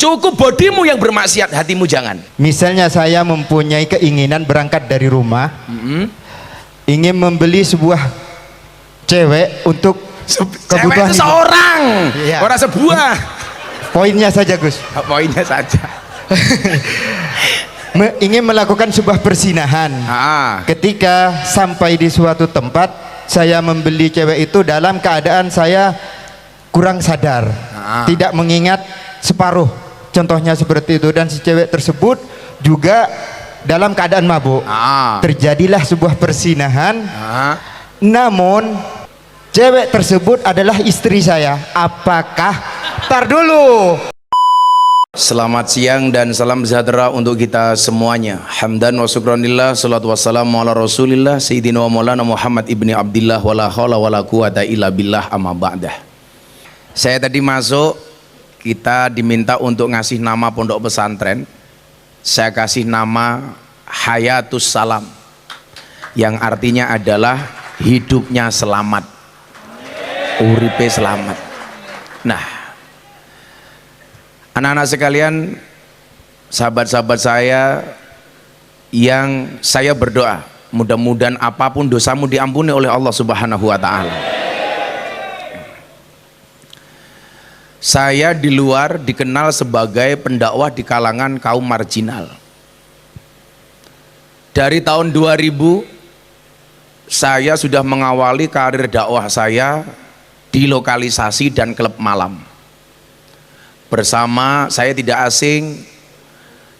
Cukup bodimu yang bermaksiat, hatimu jangan. Misalnya saya mempunyai keinginan berangkat dari rumah, ingin membeli sebuah cewek untuk kebutuhan Cewek itu hidup. seorang, Iya. orang sebuah. Poinnya saja Gus. Poinnya saja. Ingin melakukan sebuah persinahan. Ketika sampai di suatu tempat, saya membeli cewek itu dalam keadaan saya kurang sadar, tidak mengingat separuh, contohnya seperti itu, dan si cewek tersebut juga dalam keadaan mabuk. Terjadilah sebuah persinahan. Namun cewek tersebut adalah istri saya. Apakah? Tar dulu. Selamat siang dan salam sejahtera untuk kita semuanya. Hamdan wa syukranillah, salatu wassalamu ala rasulillah Sayyidina wa maulana Muhammad ibni Abdillah wa la hawla wa la quwata illa billah amma ba'dah. Saya tadi masuk, kita diminta untuk ngasih nama pondok pesantren. Saya kasih nama Hayatus Salam, yang artinya adalah hidupnya selamat, uripe selamat. Nah, anak-anak sekalian, sahabat-sahabat saya yang saya berdoa, mudah-mudahan apapun dosamu diampuni oleh Allah Subhanahu wa Ta'ala. Saya di luar dikenal sebagai pendakwah di kalangan kaum marginal. Dari tahun 2000 saya sudah mengawali karir dakwah saya di lokalisasi dan klub malam. Bersama saya tidak asing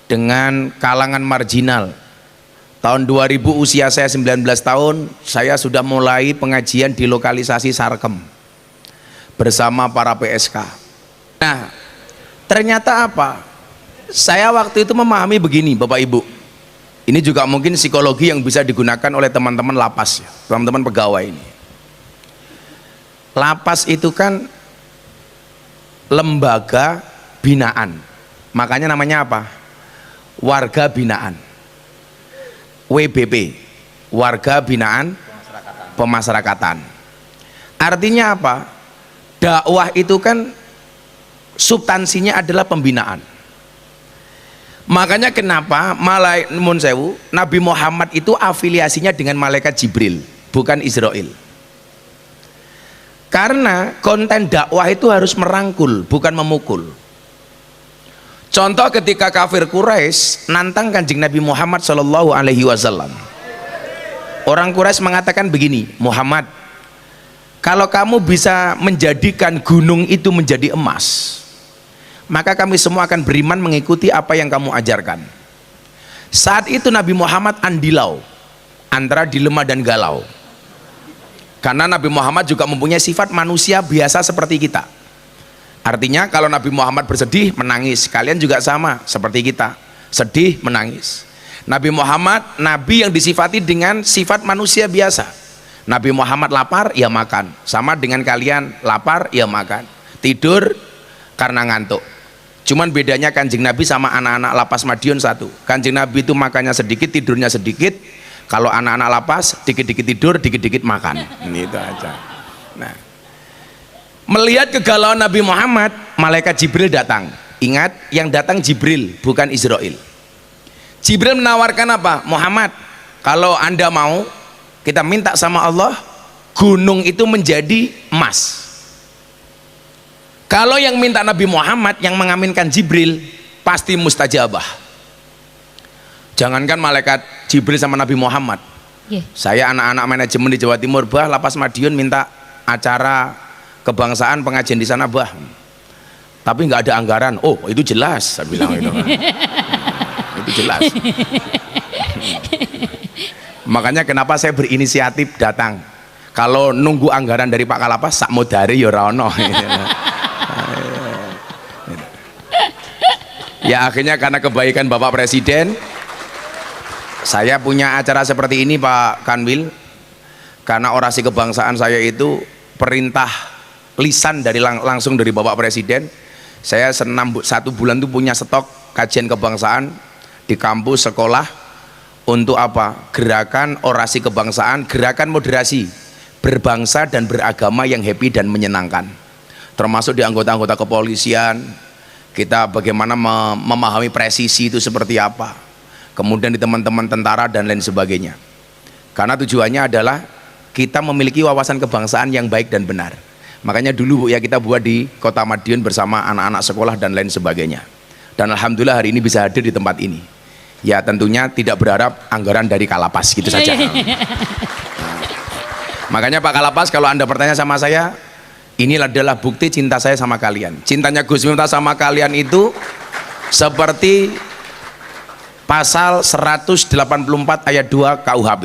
dengan kalangan marginal. Tahun 2000 usia saya 19 tahun, saya sudah mulai pengajian di lokalisasi Sarkem bersama para PSK. Nah, ternyata apa? Saya waktu itu memahami begini, Bapak Ibu. Ini juga mungkin psikologi yang bisa digunakan oleh teman-teman lapas, teman-teman pegawai ini. Lapas itu kan lembaga binaan, makanya namanya apa? Warga binaan, WBP, warga binaan pemasyarakatan. Artinya apa? Dakwah itu kan substansinya adalah pembinaan. Makanya kenapa Nabi Muhammad itu afiliasinya dengan malaikat Jibril, bukan Israel. Karena konten dakwah itu harus merangkul, bukan memukul. Contoh ketika kafir Quraisy nantang Kanjeng Nabi Muhammad Shallallahu Alaihi Wasallam. Orang Quraisy mengatakan begini, Muhammad, kalau kamu bisa menjadikan gunung itu menjadi emas, maka kami semua akan beriman mengikuti apa yang kamu ajarkan. Saat itu Nabi Muhammad andilau, antara dilema dan galau. Karena Nabi Muhammad juga mempunyai sifat manusia biasa seperti kita. Artinya kalau Nabi Muhammad bersedih, menangis. Kalian juga sama seperti kita, sedih, menangis. Nabi Muhammad, Nabi yang disifati dengan sifat manusia biasa. Nabi Muhammad lapar, ya makan. Sama dengan kalian, lapar, ya makan. Tidur karena ngantuk. Cuman bedanya Kanjeng Nabi sama anak-anak lapas Madiun satu. Kanjeng Nabi itu makannya sedikit, tidurnya sedikit. Kalau anak-anak lapas, dikit-dikit tidur, dikit-dikit makan. Ini itu aja. Nah, melihat kegalauan Nabi Muhammad, malaikat Jibril datang. Ingat, yang datang Jibril, bukan Israel. Jibril menawarkan apa? Muhammad, kalau Anda mau, kita minta sama Allah, gunung itu menjadi emas. Kalau yang minta Nabi Muhammad, yang mengaminkan Jibril, pasti mustajabah. Jangankan malaikat Jibril sama Nabi Muhammad. Saya anak-anak manajemen di Jawa Timur, bah, lapas Madiun minta acara kebangsaan pengajian di sana, bah. Tapi nggak ada anggaran. Oh, itu jelas, saya bilang itu. Itu jelas. Makanya kenapa saya berinisiatif datang. Kalau nunggu anggaran dari Pak Kalapas, sak modari ya ora ono. Ya akhirnya karena kebaikan Bapak Presiden, saya punya acara seperti ini Pak Kanwil. Karena orasi kebangsaan saya itu perintah lisan dari langsung dari Bapak Presiden. Saya 1 bulan itu punya stok kajian kebangsaan di kampus, sekolah. Untuk apa? Gerakan orasi kebangsaan, gerakan moderasi berbangsa dan beragama yang happy dan menyenangkan. Termasuk di anggota-anggota kepolisian, kita bagaimana memahami presisi itu seperti apa, kemudian di teman-teman tentara dan lain sebagainya. Karena tujuannya adalah kita memiliki wawasan kebangsaan yang baik dan benar. Makanya dulu Bu ya kita buat di Kota Madiun bersama anak-anak sekolah dan lain sebagainya. Dan alhamdulillah hari ini bisa hadir di tempat ini. Ya tentunya tidak berharap anggaran dari Kalapas gitu saja. Makanya Pak Kalapas, kalau Anda bertanya sama saya, ini adalah bukti cinta saya sama kalian. Cintanya Gus Miftah sama kalian itu seperti pasal 184 ayat 2 KUHP.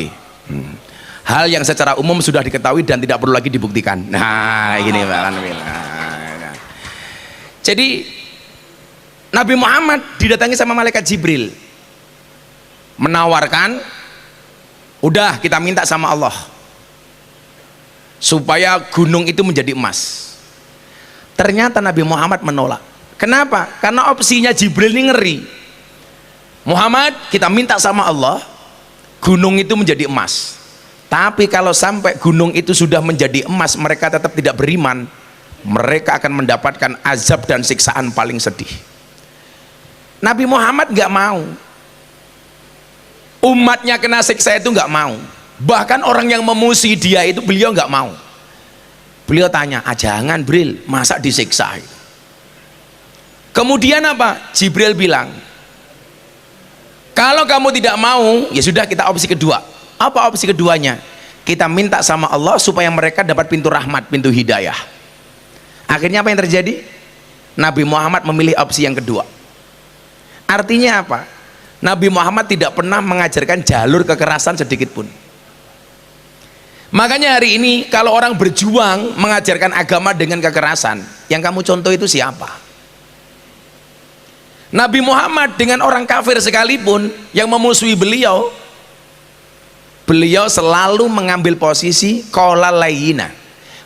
Hal yang secara umum sudah diketahui dan tidak perlu lagi dibuktikan. Nah, ini Pak. Nah. Jadi Nabi Muhammad didatangi sama malaikat Jibril, menawarkan, udah kita minta sama Allah supaya gunung itu menjadi emas. Ternyata Nabi Muhammad menolak. Kenapa? Karena opsinya Jibril ini ngeri. Muhammad, kita minta sama Allah gunung itu menjadi emas, tapi kalau sampai gunung itu sudah menjadi emas mereka tetap tidak beriman, mereka akan mendapatkan azab dan siksaan paling sedih. Nabi Muhammad nggak mau umatnya kena siksa itu, nggak mau. Bahkan orang yang memusuhi dia itu beliau nggak mau. Beliau tanya, jangan Bril, masa disiksa? Kemudian apa? Jibril bilang, kalau kamu tidak mau, ya sudah, kita opsi kedua. Apa opsi keduanya? Kita minta sama Allah supaya mereka dapat pintu rahmat, pintu hidayah. Akhirnya apa yang terjadi? Nabi Muhammad memilih opsi yang kedua. Artinya apa? Nabi Muhammad tidak pernah mengajarkan jalur kekerasan sedikit pun. Makanya hari ini kalau orang berjuang mengajarkan agama dengan kekerasan, yang kamu contoh itu siapa? Nabi Muhammad dengan orang kafir sekalipun yang memusuhi beliau, beliau selalu mengambil posisi qaula layyina,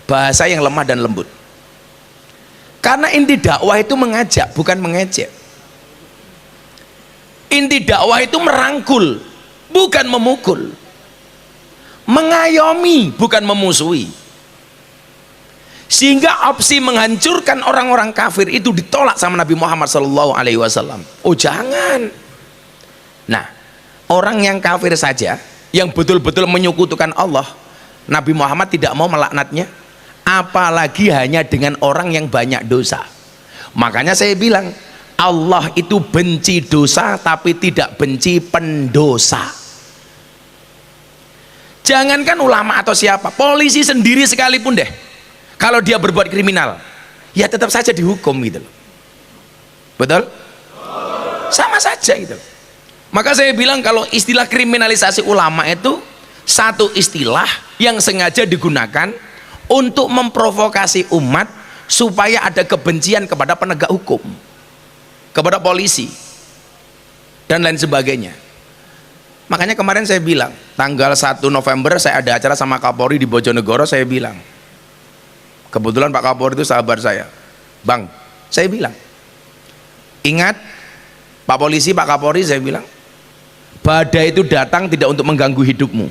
bahasa yang lemah dan lembut. Karena inti dakwah itu mengajak, bukan mengejek. Inti dakwah itu merangkul, bukan memukul. Mengayomi, bukan memusuhi. Sehingga opsi menghancurkan orang-orang kafir itu ditolak sama Nabi Muhammad SAW. Oh jangan. Nah, orang yang kafir saja, yang betul-betul menyekutukan Allah, Nabi Muhammad tidak mau melaknatnya, apalagi hanya dengan orang yang banyak dosa. Makanya saya bilang, Allah itu benci dosa tapi tidak benci pendosa. Jangankan ulama atau siapa, polisi sendiri sekalipun deh, kalau dia berbuat kriminal, ya tetap saja dihukum gitu loh. Betul? Sama saja gitu. Maka saya bilang kalau istilah kriminalisasi ulama itu satu istilah yang sengaja digunakan untuk memprovokasi umat supaya ada kebencian kepada penegak hukum, kepada polisi dan lain sebagainya. Makanya kemarin saya bilang tanggal 1 November saya ada acara sama Kapolri di Bojonegoro. Saya bilang, kebetulan Pak Kapolri itu sahabat saya, Bang, saya bilang, ingat Pak Polisi, Pak Kapolri, saya bilang, badai itu datang tidak untuk mengganggu hidupmu,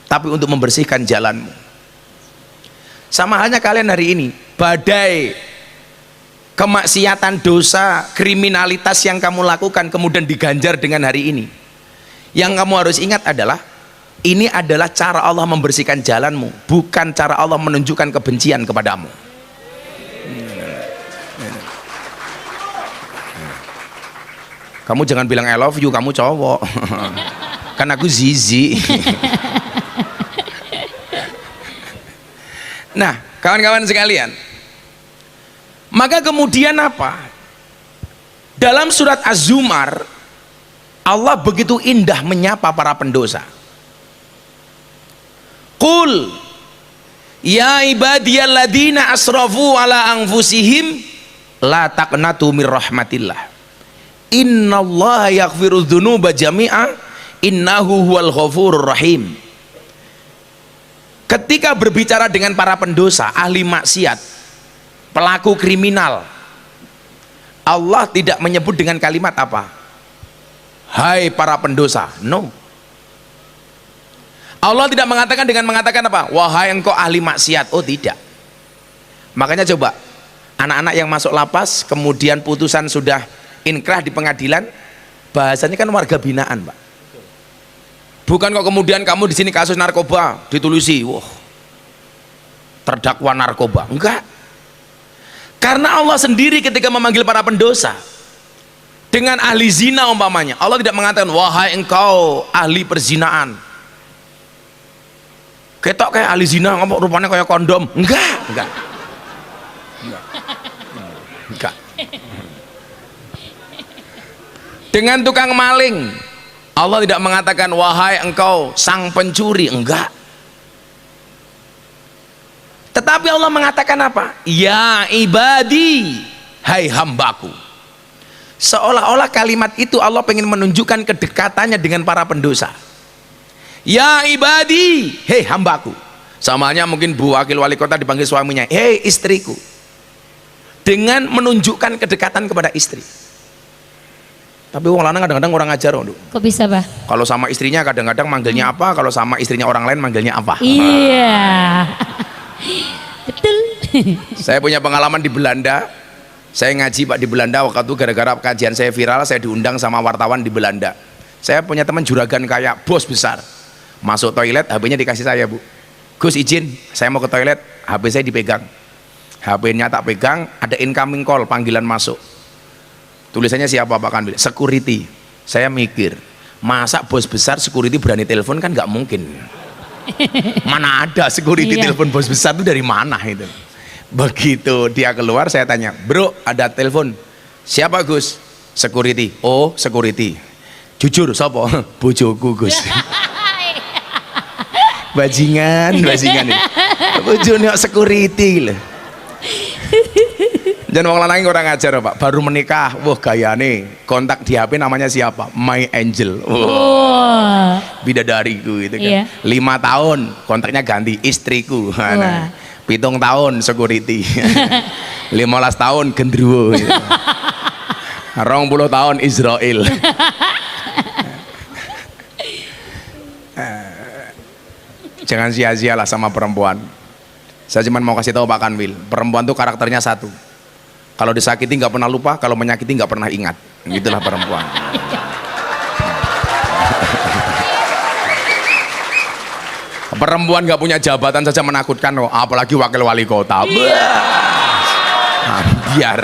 tapi untuk membersihkan jalanmu. Sama halnya kalian hari ini, badai kemaksiatan, dosa, kriminalitas yang kamu lakukan kemudian diganjar dengan hari ini. Yang kamu harus ingat adalah ini adalah cara Allah membersihkan jalanmu, bukan cara Allah menunjukkan kebencian kepadamu. Kamu jangan bilang I love you, kamu cowok. Kan aku zizi. Nah, kawan-kawan sekalian, maka kemudian apa? Dalam surat Az-Zumar, Allah begitu indah menyapa para pendosa. Qul ya ibadiyalladzina asrafu ala anfusihim la taqnatu mir rahmatillah innallaha yaghfiru dzunuba jami'a innahu huwal ghafurur rahim. Ketika berbicara dengan para pendosa, ahli maksiat, pelaku kriminal, Allah tidak menyebut dengan kalimat apa? Hai para pendosa, no. Allah tidak mengatakan dengan mengatakan apa? Wahai engkau ahli maksiat, oh tidak. Makanya coba, anak-anak yang masuk lapas kemudian putusan sudah inkrah di pengadilan, bahasanya kan warga binaan, Pak. Bukan kok kemudian kamu di sini kasus narkoba ditulisi, wah terdakwa narkoba, enggak. Karena Allah sendiri ketika memanggil para pendosa dengan ahli zina umpamanya, Allah tidak mengatakan wahai engkau ahli perzinaan, ketok kayak ahli zina ngomong rupanya kayak kondom, enggak. Dengan tukang maling, Allah tidak mengatakan wahai engkau sang pencuri, enggak. Tetapi Allah mengatakan apa? Ya ibadi, hai hambaku. Seolah-olah kalimat itu Allah ingin menunjukkan kedekatannya dengan para pendosa. Ya ibadi, hei hambaku. Samanya mungkin bu wakil wali kota dipanggil suaminya, hei istriku, dengan menunjukkan kedekatan kepada istri. Tapi wong lanang kadang-kadang orang ajar, kok bisa, Bah? Kalau sama istrinya kadang-kadang manggilnya apa, kalau sama istrinya orang lain manggilnya apa. Iya. Betul. Saya punya pengalaman di Belanda. Saya ngaji Pak di Belanda, waktu itu gara-gara kajian saya viral, saya diundang sama wartawan di Belanda. Saya punya teman juragan kaya, bos besar. Masuk toilet, HP-nya dikasih saya, Bu. Gus izin, saya mau ke toilet, HP saya dipegang. HP-nya tak pegang, ada incoming call, panggilan masuk. Tulisannya siapa Pak Kanwil? Security. Saya mikir, masa bos besar security berani telepon, kan nggak mungkin. Mana ada security telepon bos besar itu dari mana itu? Begitu dia keluar, saya tanya, bro ada telepon, siapa Gus? Security. Oh security. Jujur sopo? Bojoku Gus. bajingan ini. Bojone security loh. Dan wong lanang orang ajar Pak, baru menikah, wah gayane kontak di HP namanya siapa? My Angel. Wah. Bidadariku itu kan. 5 tahun kontaknya ganti istriku. Nah, 7 tahun security. 15 tahun gendruwo. 20 tahun Israel. Jangan sia-sialah sama perempuan. Saya cuma mau kasih tahu Pak Kanwil, perempuan tuh karakternya satu. Kalau disakiti nggak pernah lupa, kalau menyakiti nggak pernah ingat. Itulah perempuan. Perempuan nggak punya jabatan saja menakutkan, oh, apalagi wakil wali kota. Biar.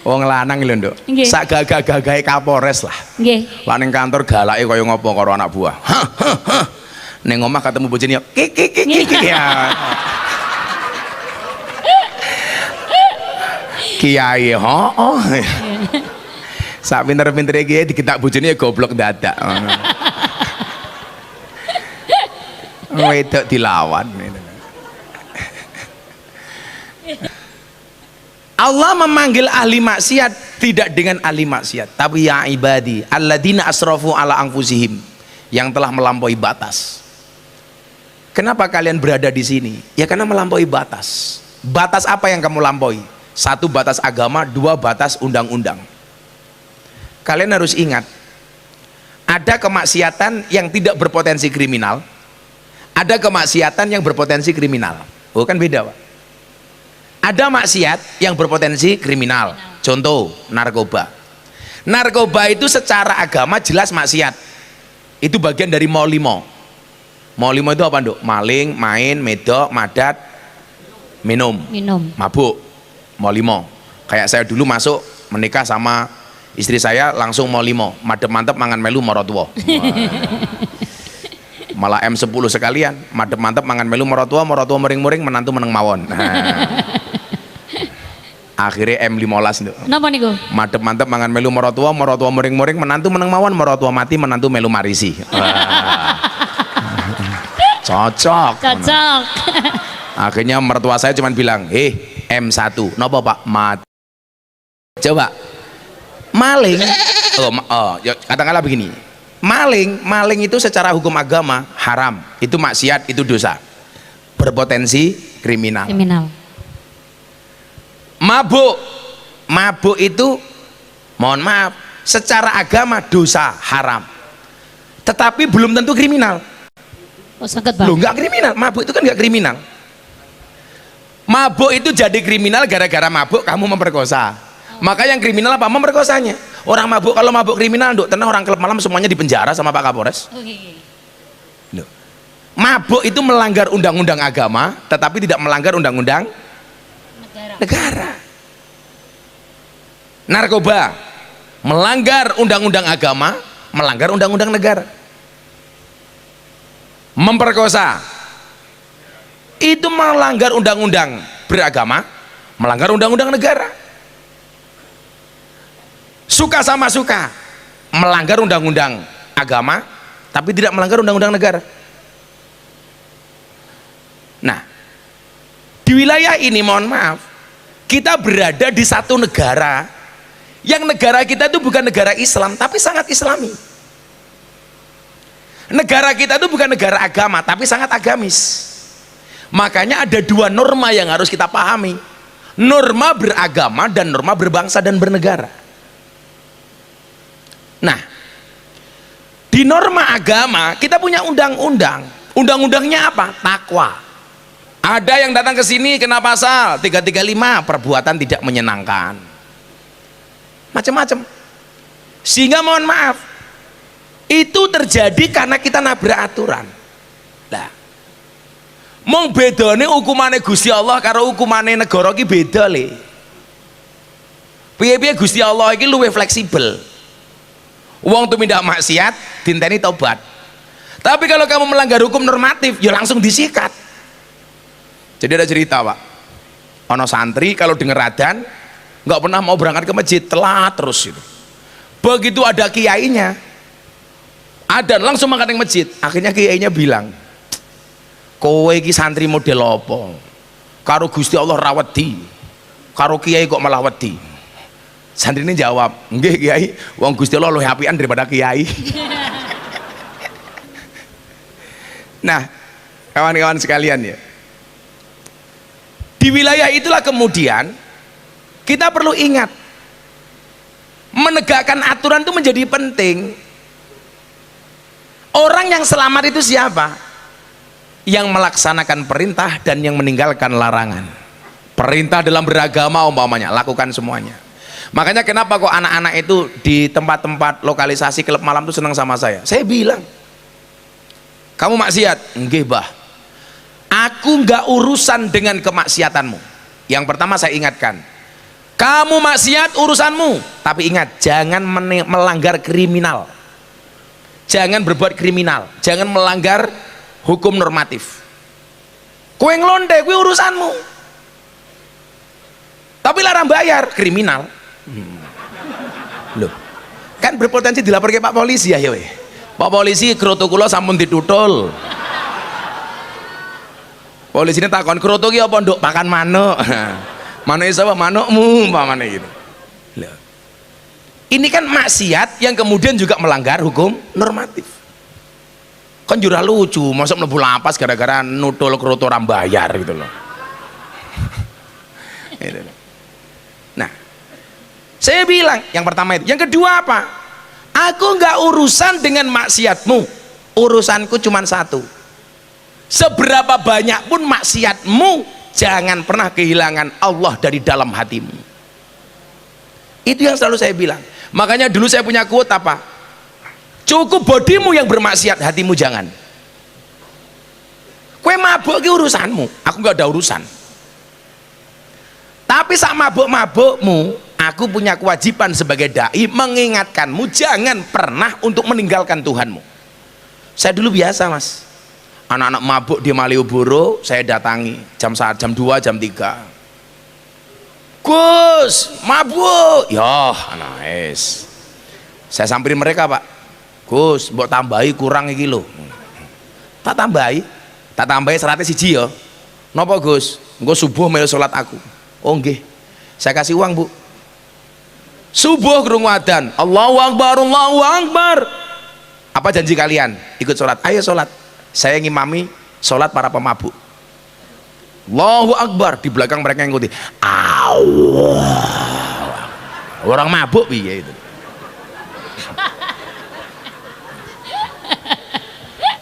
Wong lanang lho, Nduk. Sak gagah-gagahe Kapolres lah. Nggih. Lah ning kantor galake kaya ngopo karo anak buah. Ning omah ketemu bojone ya. Kiai sak pinter-pintere kiai diketak bojone goblok dadak. Wedok dilawan. Allah memanggil ahli maksiat tidak dengan ahli maksiat, tapi ya ibadi alladzina asrafu ala anfusihim, yang telah melampaui batas. Kenapa kalian berada di sini? Ya karena melampaui batas. Batas apa yang kamu lampaui? 1 batas agama, 2 batas undang-undang. Kalian harus ingat, ada kemaksiatan yang tidak berpotensi kriminal, ada kemaksiatan yang berpotensi kriminal. Oh kan beda Pak. Ada maksiat yang berpotensi kriminal, contoh narkoba. Narkoba itu secara agama jelas maksiat, itu bagian dari Maulimo. Maulimo itu apa Nduk? Maling, main, medok, madat, minum, mabuk. Maulimo. Kayak saya dulu masuk menikah sama istri saya langsung Maulimo, madep-mantep mangan melu morotua. Malah M10 sekalian, madep-mantep mangan melu morotua mering-mering menantu meneng mawon. Akhirnya M15 Nduk. Napa niku? Madep-mantep mangan melu morotua mering-mering menantu meneng mawon, morotua mati menantu melu marisi. Cocok. Akhirnya mertua saya cuma bilang, M1 napa Pak? Mati. Coba maling, katakanlah begini, maling itu secara hukum agama haram, itu maksiat, itu dosa, berpotensi kriminal. Mabuk itu mohon maaf secara agama dosa haram, tetapi belum tentu kriminal. Loh nggak kriminal, mabuk itu kan nggak kriminal. Mabuk itu jadi kriminal gara-gara mabuk kamu memperkosa. Maka yang kriminal apa? Memperkosanya. Orang mabuk, kalau mabuk kriminal, Nduk, tenang, orang klub malam semuanya dipenjara sama Pak Kapolres. Loh. Mabuk itu melanggar undang-undang agama, tetapi tidak melanggar undang-undang negara. Narkoba melanggar undang-undang agama, melanggar undang-undang negara. Memperkosa itu melanggar undang-undang beragama, melanggar undang-undang negara. Suka sama suka melanggar undang-undang agama, tapi tidak melanggar undang-undang negara. Nah, di wilayah ini mohon maaf, kita berada di satu negara yang negara kita itu bukan negara Islam, tapi sangat Islami. Negara kita itu bukan negara agama, tapi sangat agamis. Makanya ada dua norma yang harus kita pahami, norma beragama dan norma berbangsa dan bernegara. Nah, di norma agama kita punya undang-undang. Undang-undangnya apa? Takwa. Ada yang datang ke sini kena pasal 335, perbuatan tidak menyenangkan, macam-macam. Sehingga mohon maaf, itu terjadi karena kita nabrak aturan. Nah, mong bedane hukumane Gusti Allah karo hukumane negara iki beda le. Piye-piye Gusti Allah iki luwih fleksibel. Wong tumindak maksiat dinteni tobat. Tapi kalau kamu melanggar hukum normatif, ya langsung disikat. Jadi ada cerita, Pak. Ono santri kalau denger adzan nggak pernah mau berangkat ke masjid, telat terus itu. Begitu ada kiainya, adzan langsung mangkat ke masjid. Akhirnya kiainya bilang, kowe iki santri model apa? Karo Gusti Allah ra wedi, karo kiai kok malah wedi. Santri ini jawab, nggih kiai, wong Gusti Allah luwih apian daripada kiai. Nah, kawan-kawan sekalian ya, di wilayah itulah kemudian kita perlu ingat, menegakkan aturan itu menjadi penting. Orang yang selamat itu siapa? Yang melaksanakan perintah dan yang meninggalkan larangan. Perintah dalam beragama umpamanya, lakukan semuanya. Makanya kenapa kok anak-anak itu di tempat-tempat lokalisasi klub malam itu senang sama saya? Saya bilang, kamu maksiat? Nggih, Bah. Aku nggak urusan dengan kemaksiatanmu. Yang pertama saya ingatkan, kamu maksiat urusanmu, tapi ingat jangan melanggar kriminal, jangan berbuat kriminal, jangan melanggar hukum normatif. Kue ngelonde, kue urusanmu, tapi larang bayar, kriminal. Loh, kan berpotensi dilaporkan Pak Polisi ya, we. Pak Polisi, kroto kula sampun ditutul. Polisi ini takon, kroto ki apa nduk pakan manuk. Manuk sapa? Manukmu umpamane gitu. Loh. Ini kan maksiat yang kemudian juga melanggar hukum normatif. Kan jurah lucu, masa mlebu lapas gara-gara nutul kroto ora bayar gitu loh. Nah, saya bilang yang pertama itu. Yang kedua apa? Aku nggak urusan dengan maksiatmu, urusanku cuma satu. Seberapa banyak pun maksiatmu, jangan pernah kehilangan Allah dari dalam hatimu. Itu yang selalu saya bilang. Makanya dulu saya punya quote apa? Cukup bodimu yang bermaksiat, hatimu jangan. Kue mabuk ki urusanmu, aku nggak ada urusan. Tapi sak mabuk-mabukmu, aku punya kewajiban sebagai dai mengingatkanmu jangan pernah untuk meninggalkan Tuhanmu. Saya dulu biasa, Mas. Anak-anak mabuk di Malioboro saya datangi jam 2, jam 3. Gus, mabuk. Ya, nice. Saya samperin mereka, Pak. Gus, mbok tambahi kurang iki lho. Tak tambahi 100 siji ya. Napa, Gus? Engko subuh melu salat aku. Oh nggih. Saya kasih uang, Bu. Subuh krungu adzan, Allahu Akbar, Allahu Akbar. Apa janji kalian? Ikut sholat. Ayo sholat. Saya ngimami sholat para pemabuk. Allahu Akbar, di belakang mereka yang ngikuti. Orang mabuk piye itu.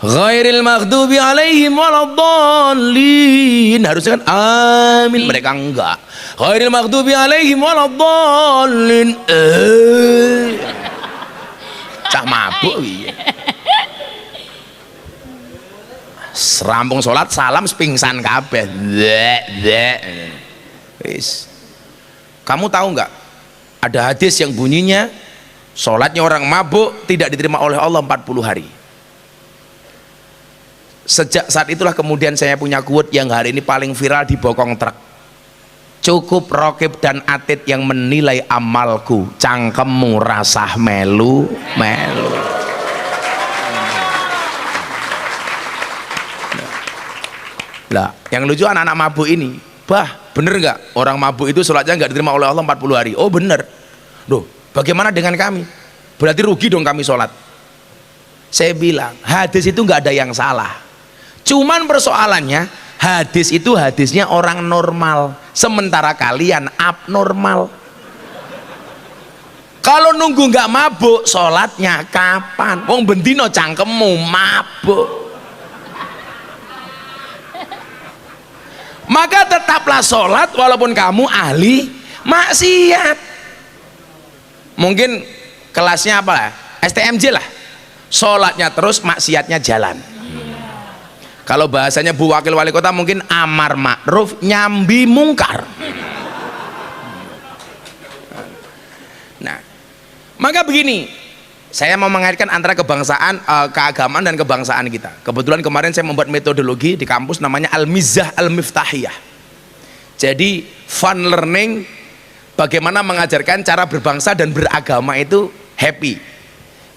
Ghairil maghdubi alaihim waladdallin. Harusnya kan amin, mereka enggak. Ghairil maghdubi alaihim waladdallin. Cah mabuk iya. Serampung sholat salam pingsan kabeh. Wis. Kamu tahu nggak? Ada hadis yang bunyinya sholatnya orang mabuk tidak diterima oleh Allah 40 hari. Sejak saat itulah kemudian saya punya quote yang hari ini paling viral di bokong truk. Cukup Rokib dan Atid yang menilai amalku, cangkemmu rasah melu. Lah, yang lucu anak-anak mabuk ini, bah, bener nggak orang mabuk itu sholatnya nggak diterima oleh Allah 40 hari? Oh bener. Loh, bagaimana dengan kami? Berarti rugi dong kami sholat. Saya bilang, hadis itu nggak ada yang salah. Cuman persoalannya, hadis itu hadisnya orang normal, sementara kalian abnormal. Kalau nunggu nggak mabuk, sholatnya kapan? Wong bendino cangkemmu mabuk. Maka tetaplah sholat walaupun kamu ahli maksiat. Mungkin kelasnya apa lah? STMJ lah. Sholatnya terus, maksiatnya jalan. Kalau bahasanya Bu Wakil Wali Kota mungkin amar ma'ruf nyambi mungkar. Nah, maka begini, saya mau mengaitkan antara kebangsaan, keagamaan dan kebangsaan kita. Kebetulan kemarin saya membuat metodologi di kampus namanya Al-Mizah Al-Miftahiyah. Jadi fun learning, bagaimana mengajarkan cara berbangsa dan beragama itu happy.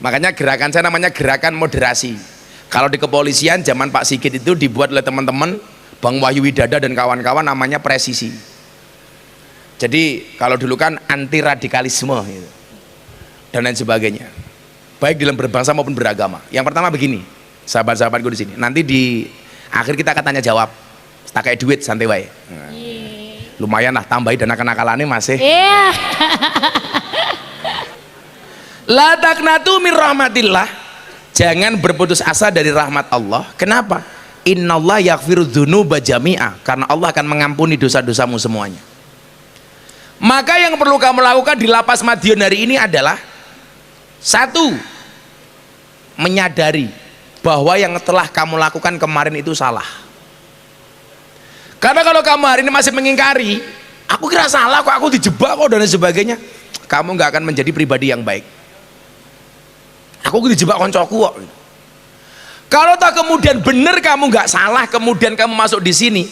Makanya gerakan saya namanya gerakan moderasi. Kalau di kepolisian zaman Pak Sigit itu dibuat oleh teman-teman Bang Wahyu Widada dan kawan-kawan namanya presisi. Jadi kalau dulu kan anti radikalisme gitu, dan lain sebagainya, baik dalam berbangsa maupun beragama. Yang pertama begini, sahabat-sahabatku di sini, nanti di akhir kita akan tanya jawab, tak kayak duit santai wae. Lumayan lah, tambahi dana kenakalannya masih. La taqnatu min rahmatillah. Jangan berputus asa dari rahmat Allah. Kenapa? Innallaha yaghfiru dzunuba jami'a. Karena Allah akan mengampuni dosa-dosamu semuanya. Maka yang perlu kamu lakukan di lapas Madiun hari ini adalah satu, menyadari bahwa yang telah kamu lakukan kemarin itu salah. Karena kalau kamu hari ini masih mengingkari, aku kira salah kok, aku dijebak kok dan sebagainya, kamu nggak akan menjadi pribadi yang baik. Aku dijebak koncoku kok. Kalau tak kemudian benar kamu nggak salah, kemudian kamu masuk di sini,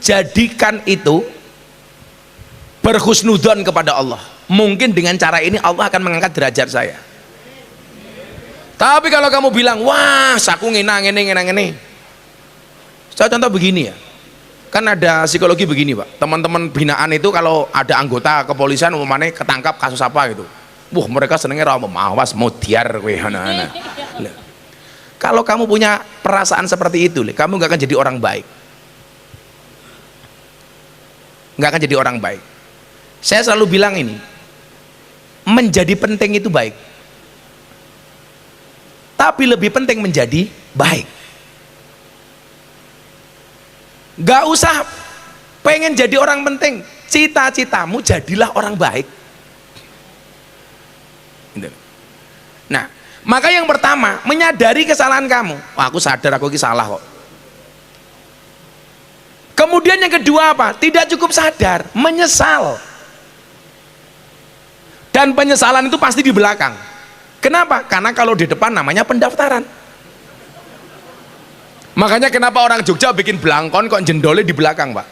jadikan itu berhusnudzon kepada Allah. Mungkin dengan cara ini Allah akan mengangkat derajat saya. Tapi kalau kamu bilang, wah, saku ngene. Saya contoh begini ya. Kan ada psikologi begini, Pak. Teman-teman binaan itu kalau ada anggota kepolisian umpamanya ketangkap kasus apa gitu. Wah, mereka senengnya rawa mawas mau diar kowe anak-anak. Kalau kamu punya perasaan seperti itu, kamu nggak akan jadi orang baik. Nggak akan jadi orang baik. Saya selalu bilang ini, menjadi penting itu baik. Tapi lebih penting menjadi baik. Nggak usah pengen jadi orang penting. Cita-citamu jadilah orang baik. Nah, maka yang pertama, menyadari kesalahan kamu. Wah, aku sadar aku ini salah kok. Kemudian yang kedua apa? Tidak cukup sadar, menyesal. Dan penyesalan itu pasti di belakang. Kenapa? Karena kalau di depan namanya pendaftaran. Makanya kenapa orang Jogja bikin belangkon kok jendolnya di belakang, Pak?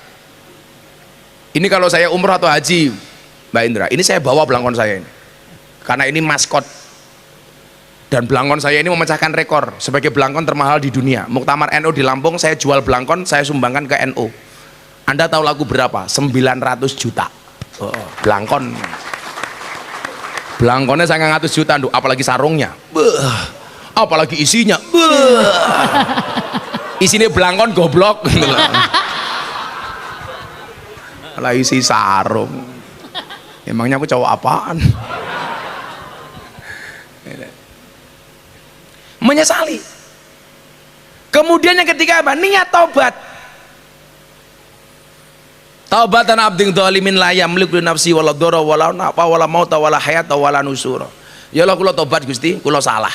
Ini kalau saya umroh atau haji, Mbak Indra, ini saya bawa belangkon saya ini. Karena ini maskot. Dan belangkon saya ini memecahkan rekor sebagai belangkon termahal di dunia. Muktamar NU di Lampung, saya jual belangkon, saya sumbangkan ke NU. Anda tahu lagu berapa? 900 juta. Belangkon. Belangkonnya saya 100 juta, apalagi sarungnya. Apalagi isinya. Isinya belangkon goblok. Lah isi sarung. Emangnya aku cowok apaan? Menyesali. Kemudian yang ketiga apa? Niat taubat. Taubatan abdin dzalimin la yamliku li nafsi wala dharra wala nafa wala mauta wala hayata wala nusura. Ya Allah, kula tobat Gusti, kula salah.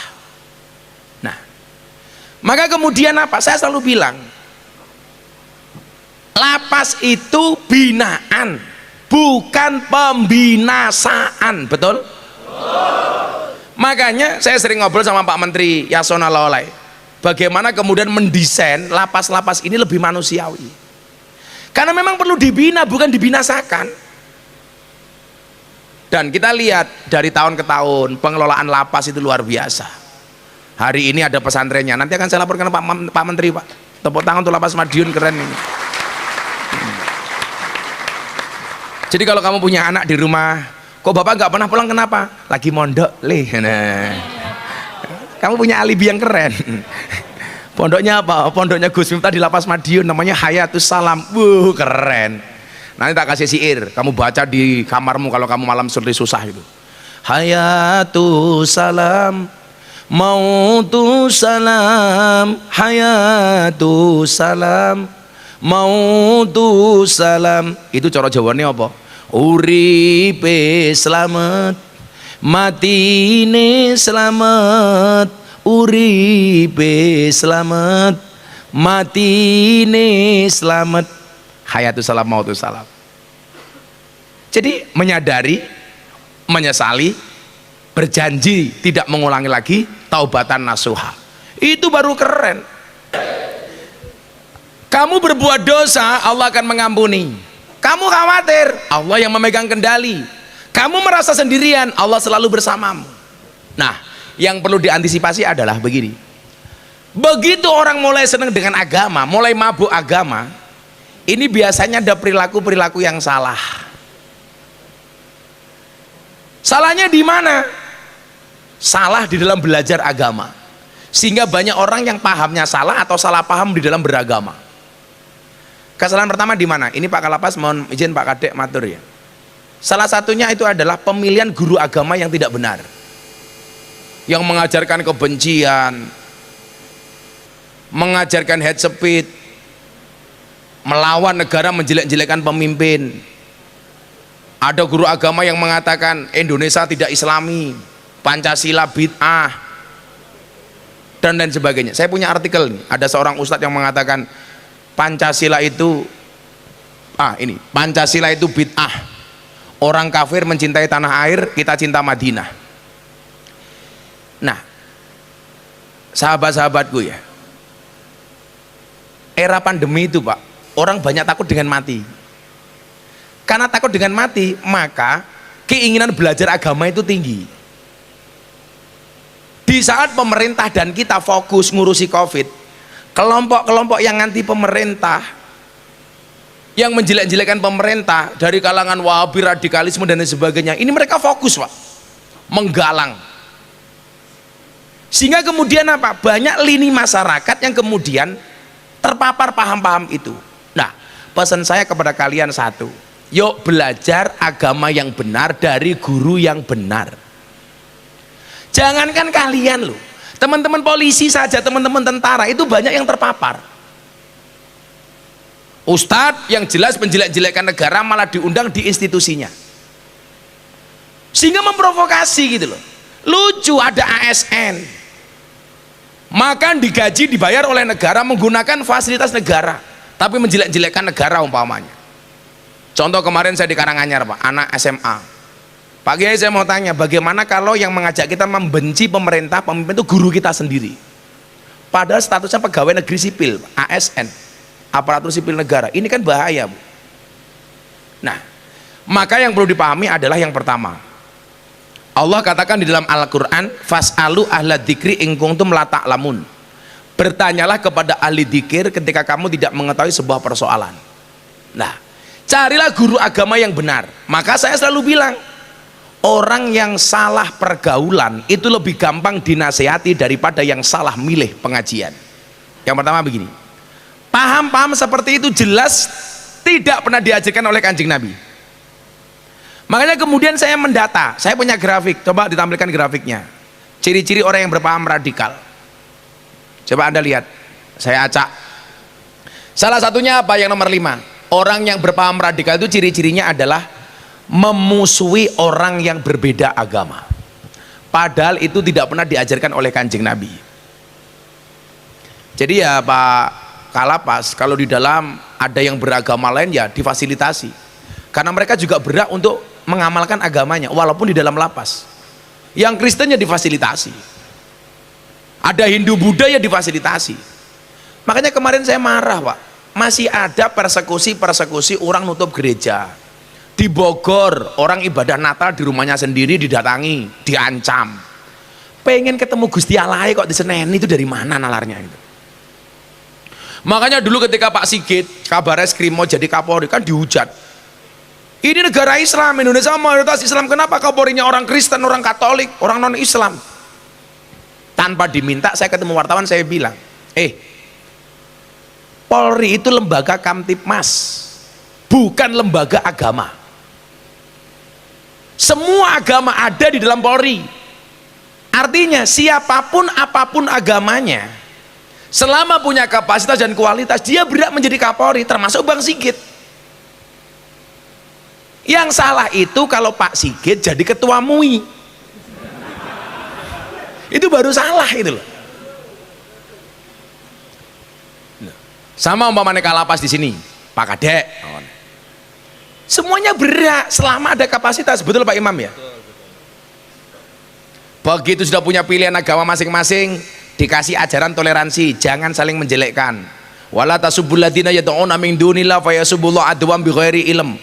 Nah, maka kemudian apa? Saya selalu bilang, lapas itu binaan, bukan pembinasaan, betul? Makanya saya sering ngobrol sama Pak Menteri Yasona Lawlai, bagaimana kemudian mendesain lapas-lapas ini lebih manusiawi. Karena memang perlu dibina, bukan dibinasakan. Dan kita lihat dari tahun ke tahun pengelolaan lapas itu luar biasa. Hari ini ada pesantrennya, nanti akan saya laporkan Pak Menteri, Pak. Tepuk tangan untuk lapas Madiun, keren ini. Jadi kalau kamu punya anak di rumah, kok bapak nggak pernah pulang, kenapa? Lagi mondok, leh. Nah, kamu punya alibi yang keren. Pondoknya apa? Pondoknya Gus Miftah di lapas Madiun, namanya Hayatus Salam. Keren. Nanti tak kasih syair, kamu baca di kamarmu kalau kamu malam susah itu. Hayatus Salam, Mautus Salam, Hayatus Salam, Mautus Salam. Itu cara Jawane apa? Uripe slamet, matine slamet, uripe slamet, matine slamet. Hayatus Salam, Mautus Salam. Jadi menyadari, menyesali, berjanji tidak mengulangi lagi, taubatan nasuha. Itu baru keren. Kamu berbuat dosa, Allah akan mengampuni. Kamu khawatir, Allah yang memegang kendali. Kamu merasa sendirian, Allah selalu bersamamu. Nah, yang perlu diantisipasi adalah begini. Begitu orang mulai senang dengan agama, mulai mabuk agama, ini biasanya ada perilaku-perilaku yang salah. Salahnya di mana? Salah di dalam belajar agama. Sehingga banyak orang yang pahamnya salah atau salah paham di dalam beragama. Kesalahan pertama di mana? Ini Pak Kalapas, mohon izin Pak Kadek matur ya. Salah satunya itu adalah pemilihan guru agama yang tidak benar. Yang mengajarkan kebencian, mengajarkan head speed, melawan negara, menjelek-jelekan pemimpin. Ada guru agama yang mengatakan Indonesia tidak Islami, Pancasila bid'ah, dan lain sebagainya. Saya punya artikel nih, ada seorang ustadz yang mengatakan Pancasila itu Pancasila itu bid'ah. Orang kafir mencintai tanah air, kita cinta Madinah. Nah, sahabat-sahabatku ya, era pandemi itu Pak, orang banyak takut dengan mati. Karena takut dengan mati, maka keinginan belajar agama itu tinggi. Di saat pemerintah dan kita fokus ngurusi COVID, kelompok-kelompok yang anti pemerintah, yang menjelek-jelekan pemerintah dari kalangan Wahabi, radikalisme dan lain sebagainya, ini mereka fokus Pak, menggalang. Sehingga kemudian apa? Banyak lini masyarakat yang kemudian terpapar paham-paham itu. Nah, pesan saya kepada kalian satu, yuk belajar agama yang benar dari guru yang benar. Jangankan kalian loh, teman-teman polisi saja, teman-teman tentara itu banyak yang terpapar. Ustadz yang jelas menjelek-jelekan negara malah diundang di institusinya, sehingga memprovokasi gitu loh. Lucu, ada ASN, makan digaji dibayar oleh negara, menggunakan fasilitas negara, tapi menjelek-jelekan negara umpamanya. Contoh kemarin saya di Karanganyar Pak, anak SMA. Pak Kiai, saya mau tanya, bagaimana kalau yang mengajak kita membenci pemerintah, pemimpin itu guru kita sendiri, padahal statusnya pegawai negeri sipil, ASN, aparatur sipil negara. Ini kan bahaya Bu. Nah, maka yang perlu dipahami adalah yang pertama, Allah katakan di dalam Al-Quran, fas'alu ahla dzikri in kuntum la ta'lamun. Bertanyalah kepada ahli dzikir ketika kamu tidak mengetahui sebuah persoalan. Nah, carilah guru agama yang benar. Maka saya selalu bilang, orang yang salah pergaulan itu lebih gampang dinasehati daripada yang salah milih pengajian. Yang pertama begini, paham-paham seperti itu jelas tidak pernah diajarkan oleh Kanjeng Nabi. Makanya kemudian saya mendata, saya punya grafik, coba ditampilkan grafiknya, ciri-ciri orang yang berpaham radikal. Coba Anda lihat, Saya acak. Salah satunya apa? Yang nomor 5, orang yang berpaham radikal itu ciri-cirinya adalah memusuhi orang yang berbeda agama, padahal itu tidak pernah diajarkan oleh Kanjeng Nabi. Jadi ya Pak Kalapas, kalau di dalam ada yang beragama lain ya difasilitasi, karena mereka juga berhak untuk mengamalkan agamanya walaupun di dalam lapas. Yang Kristen ya difasilitasi, ada Hindu Buddha ya difasilitasi. Makanya kemarin saya marah Pak, masih ada persekusi orang nutup gereja. Di Bogor orang ibadah Natal di rumahnya sendiri didatangi, diancam. Pengen ketemu Gusti Allah kok diseneni, itu dari mana nalarnya itu? Makanya dulu ketika Pak Sigit kabar eskrim mau jadi Kapolri kan dihujat. Ini negara Islam, Indonesia mayoritas Islam, kenapa Kapolrinya orang Kristen, orang Katolik, orang non Islam? Tanpa diminta saya ketemu wartawan, saya bilang, Polri itu lembaga Kamtipmas, bukan lembaga agama. Semua agama ada di dalam Polri. Artinya siapapun apapun agamanya, selama punya kapasitas dan kualitas, dia berhak menjadi Kapolri, termasuk Bang Sigit. Yang salah itu kalau Pak Sigit jadi ketua MUI, itu baru salah itu loh. Sama umpamanya Kalapas di sini, Pak Kadek, semuanya berhak selama ada kapasitas. Betul Pak Imam ya? Begitu sudah punya pilihan agama masing-masing, dikasih ajaran toleransi, jangan saling menjelekkan. Wala tasubbul ladzina yad'una min dunillah fayasubbullah adwan bighairi ilm.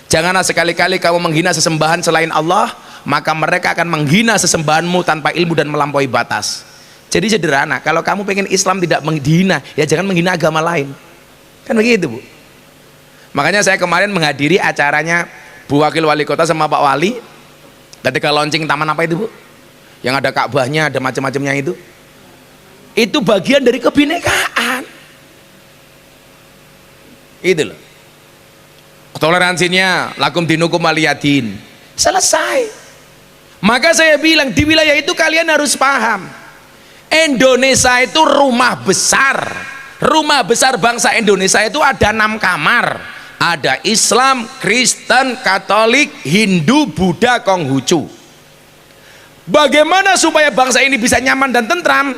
Janganlah sekali-kali kamu menghina sesembahan selain Allah, maka mereka akan menghina sesembahanmu tanpa ilmu dan melampaui batas. Jadi sederhana, kalau kamu pengen Islam tidak dihina, ya jangan menghina agama lain. Kan begitu Bu. Makanya saya kemarin menghadiri acaranya Bu Wakil Wali Kota sama Pak Wali ketika launching taman apa itu Bu? Yang ada Ka'bahnya, ada macam-macamnya itu. Itu bagian dari kebinekaan. Itu loh. Toleransinya lakum dinukum waliyadin. Selesai. Maka saya bilang di wilayah itu kalian harus paham, Indonesia itu rumah besar. Rumah besar bangsa Indonesia itu ada 6 kamar. Ada Islam, Kristen, Katolik, Hindu, Buddha, Konghucu. Bagaimana supaya bangsa ini bisa nyaman dan tentram?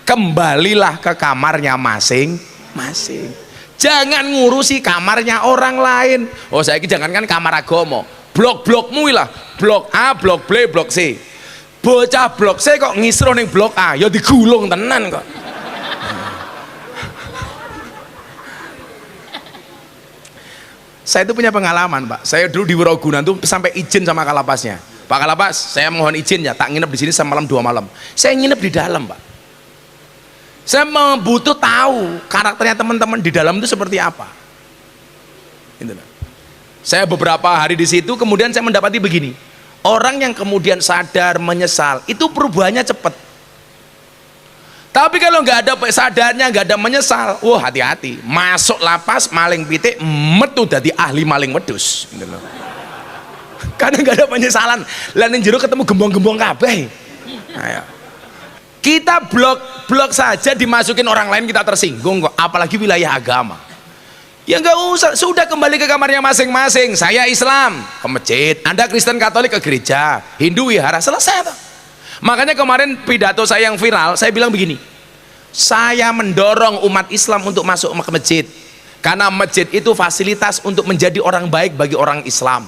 Kembalilah ke kamarnya masing-masing. Jangan ngurusi kamarnya orang lain. Oh saya ini jangankan kamar agomo, blok-blokmu lah, blok A, blok B, blok C. Bocah blok C kok ngisro ning blok A, ya digulung tenan kok. Saya itu punya pengalaman Pak. Saya dulu di Wirogunan tuh sampai izin sama Kalapasnya. Pak Kalapas, saya mohon izin ya, tak nginep di sini semalam 2 malam. Saya nginep di dalam Pak. Saya butuh tahu karakternya teman-teman di dalam itu seperti apa. Saya beberapa hari di situ, kemudian saya mendapati begini, orang yang kemudian sadar menyesal itu perubahannya cepat. Tapi kalau nggak ada sadarnya, nggak ada menyesal, wah hati-hati, masuk lapas maling pitik, metu dadi ahli maling wedhus. Karena nggak ada penyesalan, lan jero ketemu gembong-gembong kabeh. Nah, kita blok saja dimasukin orang lain kita tersinggung kok, apalagi wilayah agama. Ya nggak usah, sudah kembali ke kamarnya masing-masing. Saya Islam ke masjid, Anda Kristen Katolik ke gereja, Hindu wihara, selesai toh. Makanya kemarin pidato saya yang viral, saya bilang begini, saya mendorong umat Islam untuk masuk ke masjid, karena masjid itu fasilitas untuk menjadi orang baik bagi orang Islam.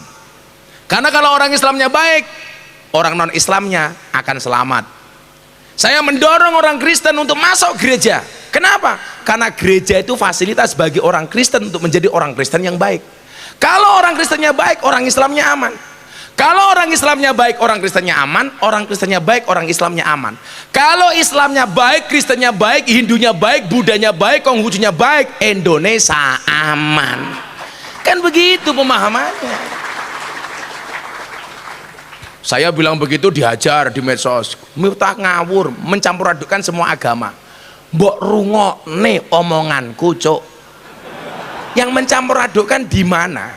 Karena kalau orang Islamnya baik, orang non Islamnya akan selamat. Saya mendorong orang Kristen untuk masuk gereja. Kenapa? Karena gereja itu fasilitas bagi orang Kristen untuk menjadi orang Kristen yang baik. Kalau orang Kristennya baik, orang Islamnya aman. Kalau orang Islamnya baik, orang Kristennya aman. Orang Kristennya baik, orang Islamnya aman. Kalau Islamnya baik, Kristennya baik, Hindunya baik, Buddhanya baik, Konghucunya baik, Indonesia aman. Kan begitu pemahamannya. Saya bilang begitu dihajar di medsos, Miftah ngawur, mencampur adukkan semua agama. Mbok rungokne omonganku cuk. Yang mencampur adukkan di mana?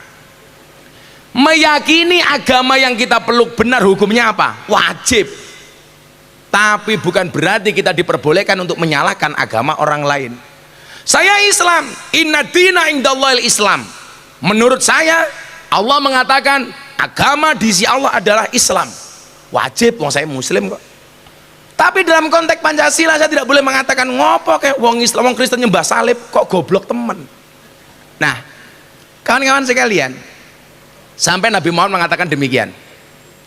Meyakini agama yang kita peluk benar hukumnya apa? Wajib. Tapi bukan berarti kita diperbolehkan untuk menyalahkan agama orang lain. Saya Islam, inna dina indallahil Islam. Menurut saya Allah mengatakan agama di sisi Allah adalah Islam. Wajib, wong saya muslim kok. Tapi dalam konteks Pancasila saya tidak boleh mengatakan ngopo kayak wong Islam, wong Kristen nyembah salib kok goblok temen. Nah, kawan-kawan sekalian, sampai Nabi Muhammad mengatakan demikian.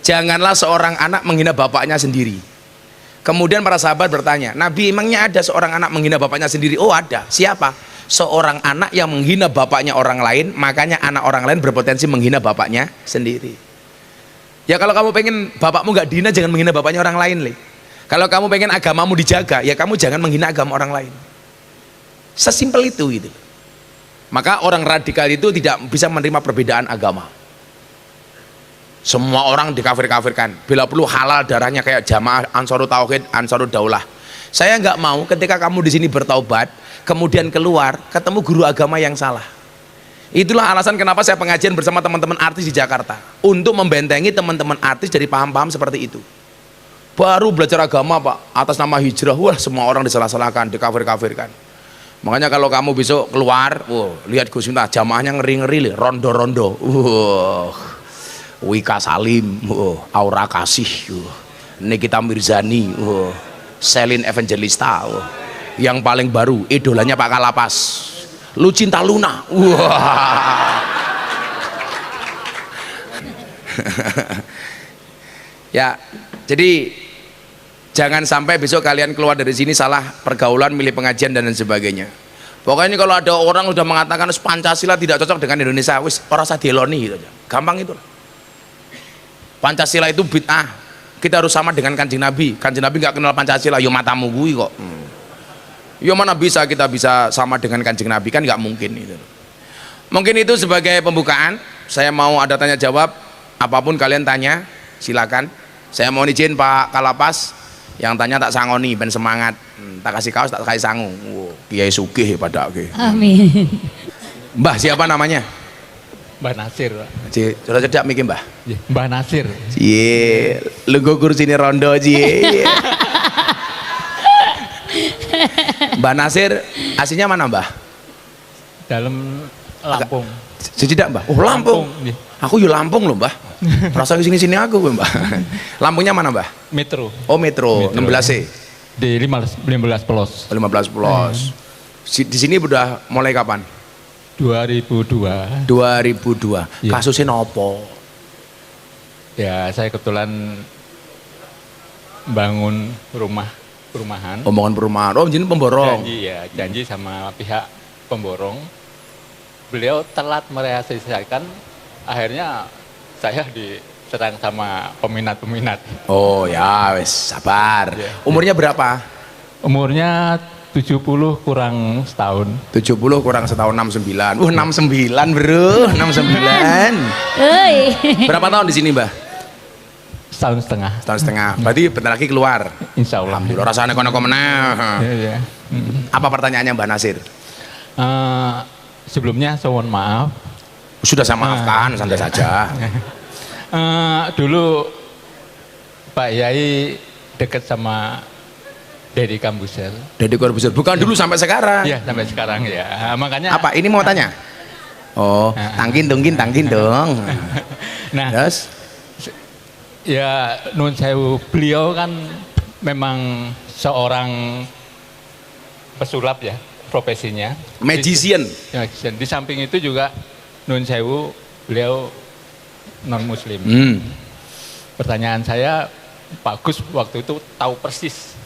Janganlah seorang anak menghina bapaknya sendiri. Kemudian para sahabat bertanya, Nabi, emangnya ada seorang anak menghina bapaknya sendiri? Oh ada. Siapa? Seorang anak yang menghina bapaknya orang lain, makanya anak orang lain berpotensi menghina bapaknya sendiri. Ya kalau kamu pengen bapakmu gak dihina, jangan menghina bapaknya orang lain, Le. Kalau kamu pengen agamamu dijaga, ya kamu jangan menghina agama orang lain. Sesimpel itu gitu. Maka orang radikal itu tidak bisa menerima perbedaan agama. Semua orang dikafir-kafirkan. Bila perlu halal darahnya kayak jamaah Ansarut Tauhid, Ansarut Daulah. Saya nggak mau ketika kamu di sini bertaubat, kemudian keluar ketemu guru agama yang salah. Itulah alasan kenapa saya pengajian bersama teman-teman artis di Jakarta, untuk membentengi teman-teman artis dari paham-paham seperti itu. Baru belajar agama Pak, atas nama hijrah, wah semua orang disalah-salahkan, dikafir-kafirkan. Makanya kalau kamu besok keluar, lihat Gus Miftah, jamaahnya ngeri-ngeri, rondo-rondo, Wika Salim, Aura Kasih, Nikita Mirzani, Selin Evangelista, yang paling baru idolanya Pak Kalapas, Lucinta Luna. Ya, jadi jangan sampai besok kalian keluar dari sini salah pergaulan, milih pengajian dan lain sebagainya. Pokoknya kalau ada orang udah mengatakan Pancasila tidak cocok dengan Indonesia, wis ora usah dieloni gitu aja. Gampang itu. Pancasila itu bid'ah. Kita harus sama dengan Kanjeng Nabi. Kanjeng Nabi nggak kenal Pancasila, yo matamu gue kok. Yo mana bisa kita bisa sama dengan Kanjeng Nabi, kan nggak mungkin itu. Mungkin itu sebagai pembukaan. Saya mau ada tanya jawab, apapun kalian tanya, silakan. Saya mohon izin Pak Kalapas, yang tanya tak sangoni, ben semangat. Tak kasih kaos, tak kasih sangu. Kiai sugih pada oke. Amin. Mbah siapa namanya? Mbah Nasir, Pak. Sudah cedak mikir Mbah. Mbah Nasir. Cie, lu gue kursi ini rondo cie. Mbah Nasir, aslinya mana Mbah? Dalam Lampung. Sejidak Mbah. Oh Lampung. Aku yo Lampung loh Mbah. Rasa sini aku Mbah. Lampungnya mana Mbah? Metro. Oh Metro. 16C. Di 15 Pelos. 15 Pelos. Di sini udah mulai kapan? 2002. 2002. Ya. Kasusnya nopo? Ya saya kebetulan bangun perumahan. Omongan perumahan. Oh jadi pemborong. Janji sama pihak pemborong. Beliau telat merealisasikan, akhirnya saya diserang sama peminat-peminat. Oh ya wes sabar. Ya. Umurnya berapa? Umurnya 70 kurang setahun. 70 kurang setahun 69. 69 bro, 69. Oi. Berapa tahun di sini Mbah? Setahun setengah. Setahun setengah. Berarti bentar lagi keluar. Insya Allah. Alhamdulillah rasanya kono meneh. Ya. Apa pertanyaannya Mbah Nasir? Sebelumnya saya mohon maaf. Sudah saya maafkan, santai saja. Dulu Pak Yai dekat sama Deddy Kambuser. Deddy Corbuzier. Bukan dulu sampai sekarang. Iya sampai sekarang ya. Makanya. Apa? Ini mau tanya? Oh, tangkin dong. Nah, Yes. ya nun sewu, beliau kan memang seorang pesulap ya profesinya. Magician. Di samping itu juga nun sewu beliau non muslim. Pertanyaan saya, Pak Gus waktu itu tahu persis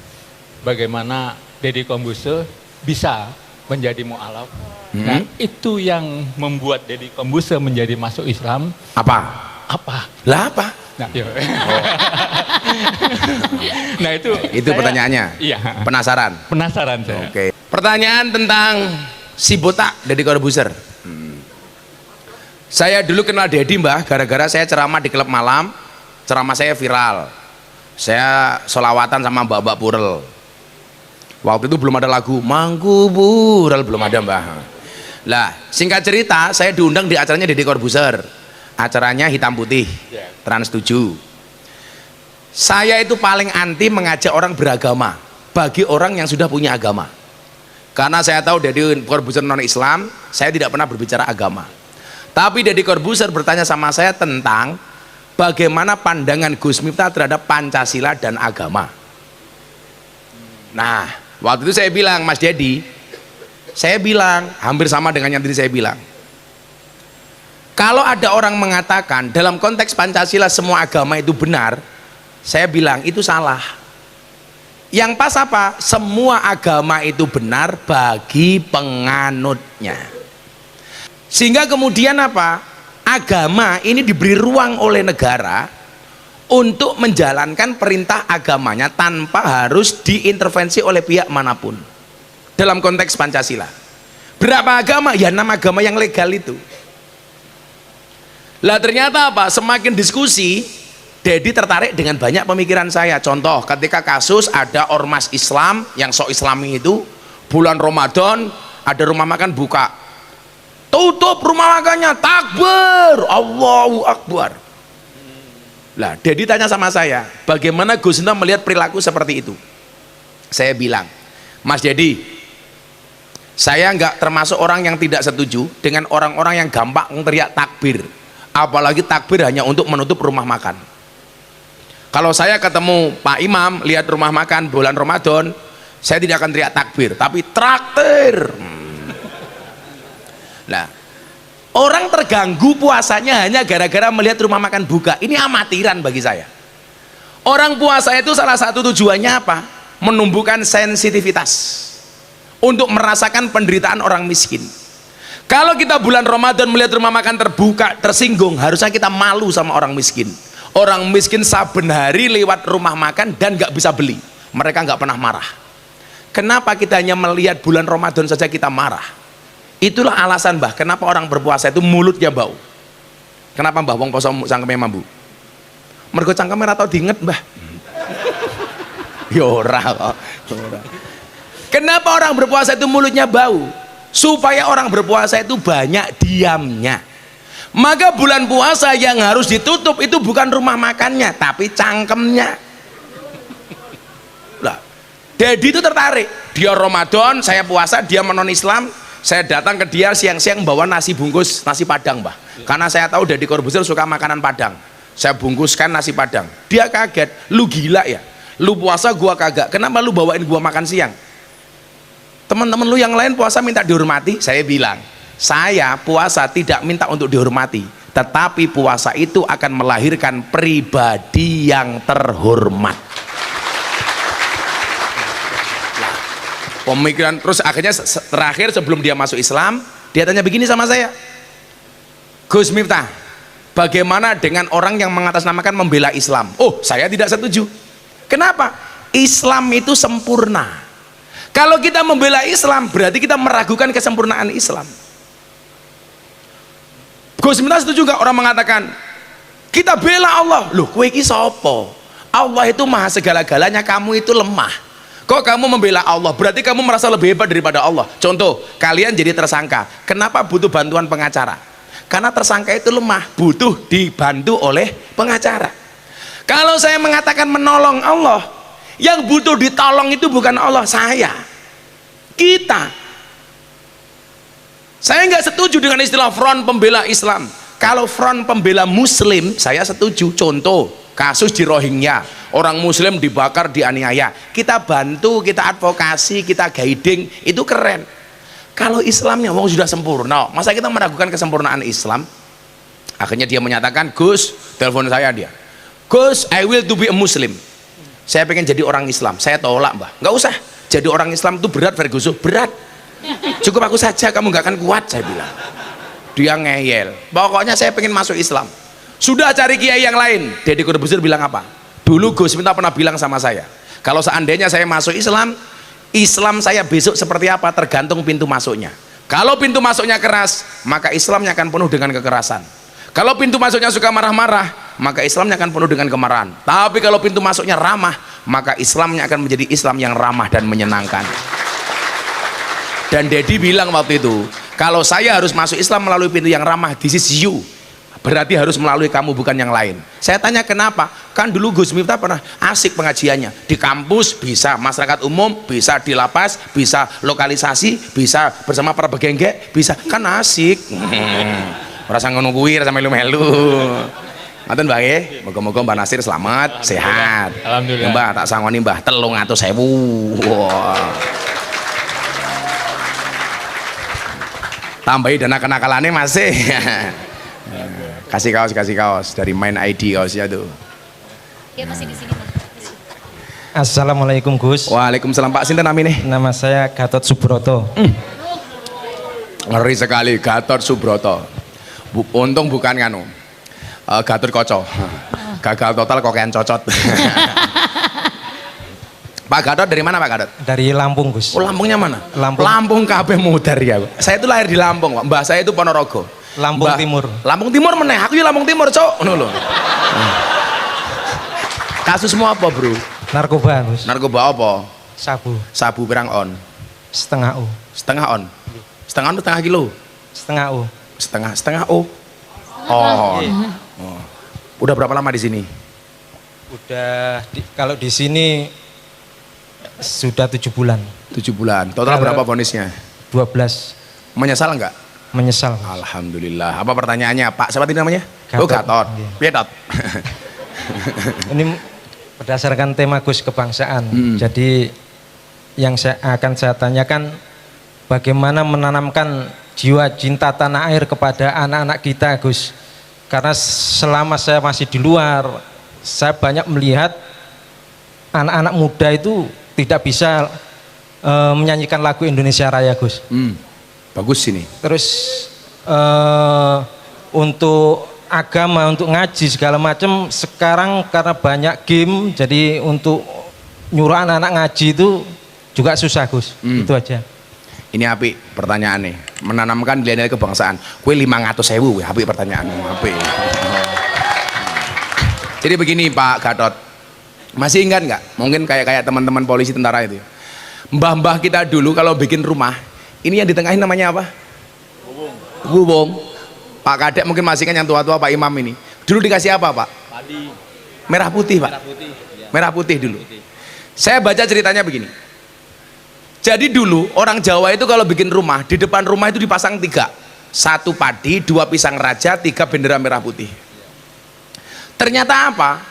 bagaimana Deddy Corbuzier bisa menjadi mu'alaf. Nah, itu yang membuat Deddy Corbuzier menjadi masuk Islam. Apa? Lah apa? Nah, nah itu pertanyaannya. Iya. Penasaran saya. Oke. Pertanyaan tentang si botak Deddy Corbuzier. Saya dulu kenal Deddy Mbah gara-gara saya ceramah di klub malam. Ceramah saya viral. Saya solawatan sama Mbak Purel. Waktu itu belum ada lagu Mangku Purel, belum ada Mbah. Lah singkat cerita saya diundang di acaranya Deddy Corbuzier. Acaranya hitam putih, Trans 7. Saya itu paling anti mengajak orang beragama bagi orang yang sudah punya agama. Karena saya tahu Deddy Corbuzier non Islam, saya tidak pernah berbicara agama. Tapi Deddy Corbuzier bertanya sama saya tentang bagaimana pandangan Gus Miftah terhadap Pancasila dan agama. Nah, waktu itu saya bilang, Mas Deddy, saya bilang hampir sama dengan yang tadi saya bilang. Kalau ada orang mengatakan dalam konteks Pancasila semua agama itu benar, saya bilang itu salah. Yang pas apa? Semua agama itu benar bagi penganutnya. Sehingga kemudian apa? Agama ini diberi ruang oleh negara untuk menjalankan perintah agamanya tanpa harus diintervensi oleh pihak manapun. Dalam konteks Pancasila. Berapa agama? Ya 6 agama yang legal itu. Lah ternyata apa? Semakin diskusi, Deddy tertarik dengan banyak pemikiran saya. Contoh, ketika kasus ada ormas Islam yang sok Islami itu, bulan Ramadan ada rumah makan buka, tutup rumah makannya, takbir, Allahu Akbar. Lah Deddy tanya sama saya, bagaimana Gus Miftah melihat perilaku seperti itu? Saya bilang, Mas Deddy, saya nggak termasuk orang yang tidak setuju dengan orang-orang yang gampang teriak takbir, apalagi takbir hanya untuk menutup rumah makan. Kalau saya ketemu Pak Imam lihat rumah makan bulan Ramadan, saya tidak akan teriak takbir, tapi traktir. Nah, orang terganggu puasanya hanya gara-gara melihat rumah makan buka. Ini amatiran bagi saya. Orang puasa itu salah satu tujuannya apa? Menumbuhkan sensitivitas untuk merasakan penderitaan orang miskin. Kalau kita bulan Ramadan melihat rumah makan terbuka, tersinggung, harusnya kita malu sama orang miskin. Orang miskin saben hari lewat rumah makan dan nggak bisa beli, mereka nggak pernah marah. Kenapa kita hanya melihat bulan Ramadan saja kita marah? Itulah alasan Mbah, kenapa orang berpuasa itu mulutnya bau. Kenapa Mbah wong poso cangkeme mambu? Mergo cangkeme ora tau diinget Mbah. Ya ora kok. Kenapa orang berpuasa itu mulutnya bau? Supaya orang berpuasa itu banyak diamnya. Maka bulan puasa yang harus ditutup itu bukan rumah makannya, tapi cangkemnya. Lah, Deddy itu tertarik. Dia Ramadan, saya puasa, dia menon Islam. Saya datang ke dia siang-siang bawa nasi bungkus, nasi Padang, Mbah. Karena saya tahu Deddy Corbuzier suka makanan Padang. Saya bungkuskan nasi Padang. Dia kaget, lu gila ya? Lu puasa, gua kagak. Kenapa lu bawain gua makan siang? Teman-teman lu yang lain puasa minta dihormati. Saya bilang, saya puasa tidak minta untuk dihormati, tetapi puasa itu akan melahirkan pribadi yang terhormat. Nah, pemikiran terus akhirnya terakhir sebelum dia masuk Islam, dia tanya begini sama saya, Gus Miftah, bagaimana dengan orang yang mengatasnamakan membela Islam? Oh, saya tidak setuju. Kenapa? Islam itu sempurna. Kalau kita membela Islam berarti kita meragukan kesempurnaan Islam. Gus Miftah setuju juga orang mengatakan kita bela Allah. Loh, kowe iki sapa? Allah itu maha segala-galanya, kamu itu lemah. Kok kamu membela Allah? Berarti kamu merasa lebih hebat daripada Allah. Contoh, kalian jadi tersangka. Kenapa butuh bantuan pengacara? Karena tersangka itu lemah, butuh dibantu oleh pengacara. Kalau saya mengatakan menolong Allah, yang butuh ditolong itu bukan Allah, saya, kita. Saya nggak setuju dengan istilah front pembela Islam. Kalau front pembela Muslim, saya setuju. Contoh, kasus di Rohingya, orang Muslim dibakar, dianiaya. Kita bantu, kita advokasi, kita guiding, itu keren. Kalau Islamnya mau sudah sempurna, masa kita meragukan kesempurnaan Islam? Akhirnya dia menyatakan, Gus, telepon saya dia, Gus, I will to be a Muslim. Saya pengen jadi orang Islam. Saya tolak Mbah, nggak usah. Jadi orang Islam itu berat, Ferguson, berat. Cukup aku saja, kamu nggak akan kuat, saya bilang. Dia ngeyel, pokoknya saya pengen masuk Islam. Sudah cari kiai yang lain. Deddy Corbuzier bilang apa? Dulu Gus Miftah pernah bilang sama saya, kalau seandainya saya masuk Islam, Islam saya besok seperti apa tergantung pintu masuknya. Kalau pintu masuknya keras, maka Islamnya akan penuh dengan kekerasan. Kalau pintu masuknya suka marah-marah, maka Islamnya akan penuh dengan kemarahan. Tapi kalau pintu masuknya ramah, maka Islamnya akan menjadi Islam yang ramah dan menyenangkan. Dan Deddy bilang waktu itu, kalau saya harus masuk Islam melalui pintu yang ramah, this is you. berarti harus melalui kamu, bukan yang lain. Saya tanya kenapa? Kan dulu Gus Miftah pernah asik pengajiannya di kampus, bisa masyarakat umum, bisa di lapas, bisa lokalisasi, bisa bersama para begenggek, bisa, kan asik. Rasa ngono kuwi, rasa melu-melu. Ngaten Mbah nggih, moga-moga Mbah Nasir selamat, sehat. Alhamdulillah. Mbah tak sangoni Mbah 300.000. Wah. Tambahi dana kenakalannya masih. kasih kaos dari Main ID kaosnya tuh. Dia masih di sini, Mas. Assalamualaikum Gus. Waalaikumsalam Pak, sinten namine? Nama saya Gatot Subroto. Ngeri sekali Gatot Subroto. Untung bukan nganu. Gatot Koco. Gagal total kok kayak cocot. Pak Gatot dari mana Pak Gatot? Dari Lampung Gus. Oh, Lampungnya mana? Lampung. kabeh muter ya. Saya itu lahir di Lampung, Pak. Mbah saya itu Ponorogo. Lampung Timur. Lampung Timur meneh. Aku ya Lampung Timur, Cok. Ngono lho. Kasusmu apa, Bro? Narkoba Gus. Narkoba apa? Sabu. Sabu pirang on? Setengah U. Setengah on. Setengah on setengah kilo. Setengah U. Setengah O. Oh. Oh. Udah berapa lama di sini? Kalau di sini sudah 7 bulan. 7 bulan. Total Kalau- berapa vonisnya? 12. Menyesal enggak? Menyesal. Alhamdulillah. Apa pertanyaannya, Pak? Siapa tadi namanya? Gatot. Oh, Gatot. Iya. Piye, Tot? Ini berdasarkan tema Gus kebangsaan. Jadi yang akan saya tanyakan, bagaimana menanamkan jiwa cinta tanah air kepada anak-anak kita Gus. Karena selama saya masih di luar, saya banyak melihat anak-anak muda itu tidak bisa menyanyikan lagu Indonesia Raya Gus. Bagus ini. Terus untuk agama, untuk ngaji segala macam, sekarang karena banyak game, jadi untuk nyuruh anak-anak ngaji itu juga susah Gus. Itu aja. Ini api pertanyaan nih, menanamkan nilai-nilai kebangsaan. Kue 500.000, api pertanyaan, api. Jadi begini Pak Gatot, masih ingat nggak? Mungkin kayak teman-teman polisi tentara itu. Mbah-mbah kita dulu kalau bikin rumah, ini yang di tengah ini namanya apa? Gubung. Pak Kadek mungkin masih kan yang tua-tua Pak Imam ini. Dulu dikasih apa Pak? Padi. Merah putih Pak. Merah putih dulu. Saya baca ceritanya begini. Jadi dulu orang Jawa itu kalau bikin rumah, di depan rumah itu dipasang 3. 1 padi, 2 pisang raja, 3 bendera merah putih. Ternyata apa?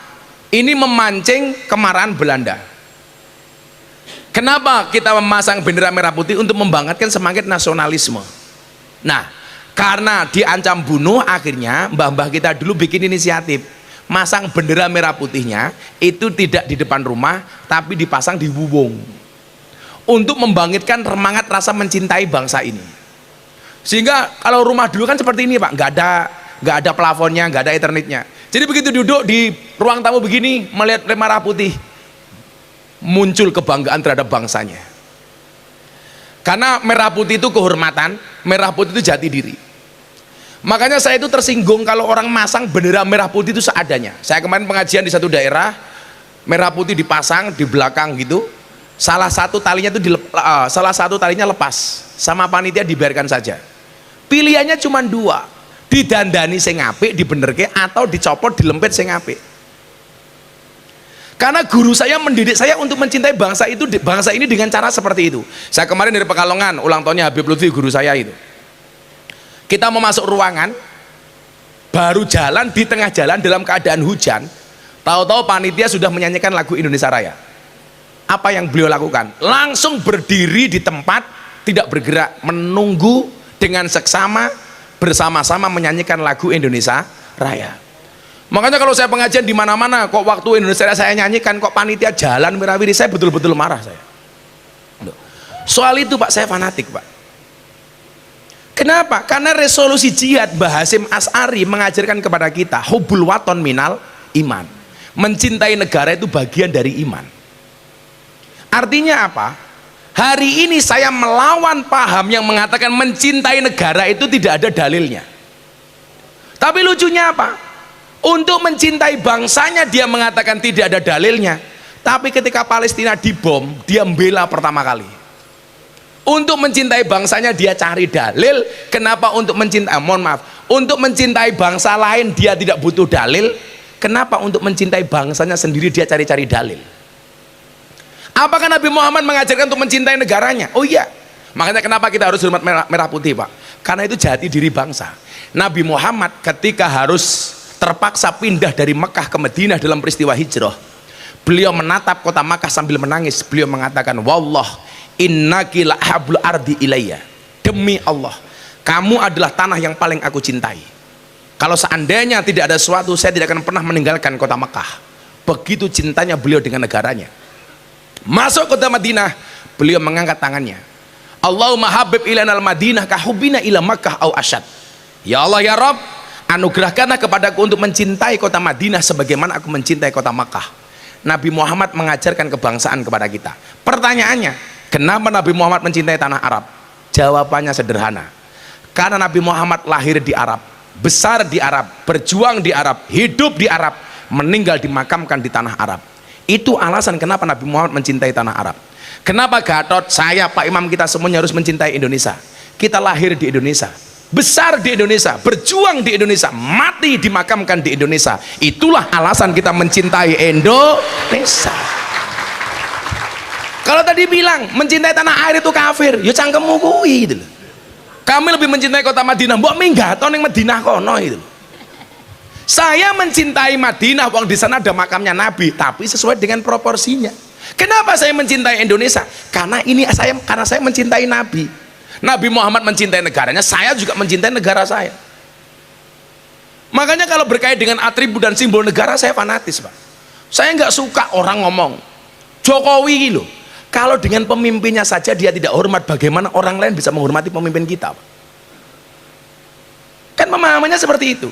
Ini memancing kemarahan Belanda. Kenapa kita memasang bendera merah putih? Untuk membangkitkan semangat nasionalisme. Nah, karena diancam bunuh, akhirnya mbah-mbah kita dulu bikin inisiatif. Masang bendera merah putihnya, itu tidak di depan rumah, tapi dipasang di wubung. Untuk membangkitkan semangat rasa mencintai bangsa ini. Sehingga kalau rumah dulu kan seperti ini Pak, nggak ada plafonnya, nggak ada ethernetnya. Jadi begitu duduk di ruang tamu begini, melihat merah putih, muncul kebanggaan terhadap bangsanya. Karena merah putih itu kehormatan, merah putih itu jati diri. Makanya saya itu tersinggung kalau orang masang bendera merah putih itu seadanya. Saya kemarin pengajian di satu daerah, merah putih dipasang di belakang gitu. Salah satu talinya lepas, sama panitia dibiarkan saja. Pilihannya cuma 2, didandani sing apik, dibenerke, atau dicopot, dilempit sing apik. Karena guru saya mendidik saya untuk mencintai bangsa ini dengan cara seperti itu. Saya kemarin dari Pekalongan, ulang tahunnya Habib Lutfi, guru saya itu. Kita mau masuk ruangan, baru jalan, di tengah jalan dalam keadaan hujan, tahu-tahu panitia sudah menyanyikan lagu Indonesia Raya. Apa yang beliau lakukan? Langsung berdiri di tempat, tidak bergerak, menunggu dengan seksama, bersama-sama menyanyikan lagu Indonesia Raya. Makanya kalau saya pengajian di mana-mana, kok waktu Indonesia Raya saya nyanyikan, kok panitia jalan wirawiri, saya betul-betul marah saya. Soal itu Pak, saya fanatik Pak. Kenapa? Karena resolusi jihad Mbah Hasyim Asy'ari mengajarkan kepada kita hubbul waton minal iman. Mencintai negara itu bagian dari iman. Artinya apa? Hari ini saya melawan paham yang mengatakan mencintai negara itu tidak ada dalilnya. Tapi lucunya apa? Untuk mencintai bangsanya dia mengatakan tidak ada dalilnya. Tapi ketika Palestina dibom, dia membela pertama kali. Untuk mencintai bangsanya dia cari dalil. Kenapa untuk mencintai, mohon maaf, untuk mencintai bangsa lain dia tidak butuh dalil. Kenapa untuk mencintai bangsanya sendiri dia cari-cari dalil? Apakah Nabi Muhammad mengajarkan untuk mencintai negaranya? Oh iya. Makanya kenapa kita harus hormat merah putih, Pak? Karena itu jati diri bangsa. Nabi Muhammad ketika harus terpaksa pindah dari Mekah ke Madinah dalam peristiwa hijrah, beliau menatap kota Makkah sambil menangis. Beliau mengatakan, wallah innaki la hablul ardi ilayya, demi Allah kamu adalah tanah yang paling aku cintai. Kalau seandainya tidak ada sesuatu, saya tidak akan pernah meninggalkan kota Makkah. Begitu cintanya beliau dengan negaranya. Masuk kota Madinah, beliau mengangkat tangannya, Allahumma habib ilana al-Madinah kahubina ila Makkah au asyad. Ya Allah ya Rabb, anugerahkanlah kepadaku untuk mencintai kota Madinah sebagaimana aku mencintai kota Makkah. Nabi Muhammad mengajarkan kebangsaan kepada kita. Pertanyaannya, kenapa Nabi Muhammad mencintai tanah Arab? Jawabannya sederhana, karena Nabi Muhammad lahir di Arab, besar di Arab, berjuang di Arab, hidup di Arab, meninggal dimakamkan di tanah Arab. Itu alasan kenapa Nabi Muhammad mencintai tanah Arab. Kenapa Gatot, saya, Pak Imam, kita semuanya harus mencintai Indonesia? Kita lahir di Indonesia, besar di Indonesia, berjuang di Indonesia, mati dimakamkan di Indonesia. Itulah alasan kita mencintai Indonesia. Kalau tadi bilang mencintai tanah air itu kafir, ya cangkemmu kuwi gitu loh. Kami lebih mencintai kota Madinah, mbok minggato ning Madinah kono itu. Saya mencintai Madinah, wong di sana ada makamnya Nabi, tapi sesuai dengan proporsinya. Kenapa saya mencintai Indonesia? Karena saya mencintai Nabi. Nabi Muhammad mencintai negaranya, saya juga mencintai negara saya. Makanya kalau berkait dengan atribut dan simbol negara, saya fanatis, Pak. Saya nggak suka orang ngomong Jokowi loh, kalau dengan pemimpinnya saja dia tidak hormat, bagaimana orang lain bisa menghormati pemimpin kita, Pak? Kan pemahamannya seperti itu.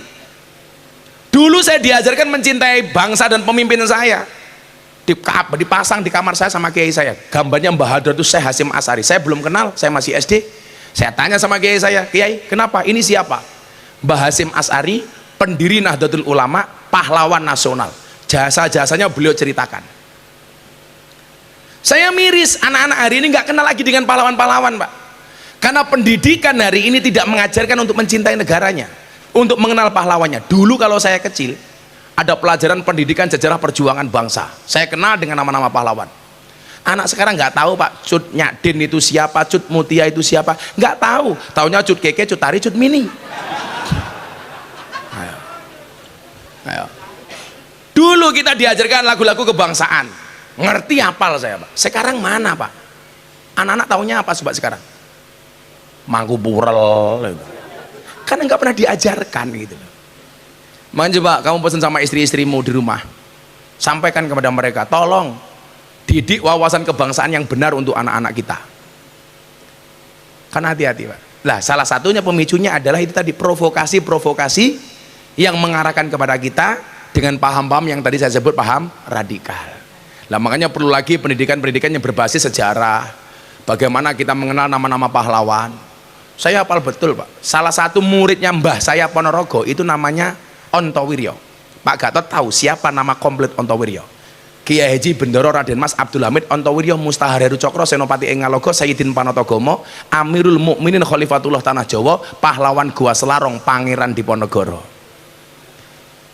Dulu saya diajarkan mencintai bangsa dan pemimpin saya. Dipasang di kamar saya sama kiai saya, gambarnya Mbah Hadrat itu Syekh Hasyim Asy'ari. Saya belum kenal, saya masih SD. Saya tanya sama kiai saya, Kiai, kenapa? Ini siapa? Mbah Hasyim Asy'ari, pendiri Nahdlatul Ulama, pahlawan nasional. Jasa-jasanya beliau ceritakan. Saya miris, anak-anak hari ini nggak kenal lagi dengan pahlawan-pahlawan, Pak. Karena pendidikan hari ini tidak mengajarkan untuk mencintai negaranya, untuk mengenal pahlawannya. Dulu kalau saya kecil, ada pelajaran pendidikan sejarah perjuangan bangsa. Saya kenal dengan nama-nama pahlawan. Anak sekarang nggak tahu, Pak, Cut Nyadin itu siapa, Cut Mutia itu siapa, nggak tahu. Taunya Cut Keke, Cut Tari, Cut Mini. Ayo. Ayo. Dulu kita diajarkan lagu-lagu kebangsaan, ngerti hafal saya, Pak. Sekarang mana, Pak? Anak-anak taunya apa coba sekarang? Mangku Purel. Karena nggak pernah diajarkan gitu. Coba kamu pesan sama istri-istrimu di rumah, sampaikan kepada mereka, tolong didik wawasan kebangsaan yang benar untuk anak-anak kita. Karena hati-hati, Pak. Lah, salah satunya pemicunya adalah itu tadi, provokasi yang mengarahkan kepada kita dengan paham-paham yang tadi saya sebut paham radikal. Lah, makanya perlu lagi pendidikan-pendidikan yang berbasis sejarah. Bagaimana kita mengenal nama-nama pahlawan. Saya hafal betul, Pak. Salah satu muridnya Mbah saya Ponorogo itu namanya Ontowiryo. Pak Gatot tahu siapa nama komplit Ontowiryo? Kiai Haji Bendoro Raden Mas Abdul Hamid Ontowiryo Mustahar Heru Cokro Senopati Engalogo Sayyidin Panotogomo Amirul Mukminin Khalifatullah Tanah Jawa, pahlawan Gua Selarong, Pangeran Diponegoro.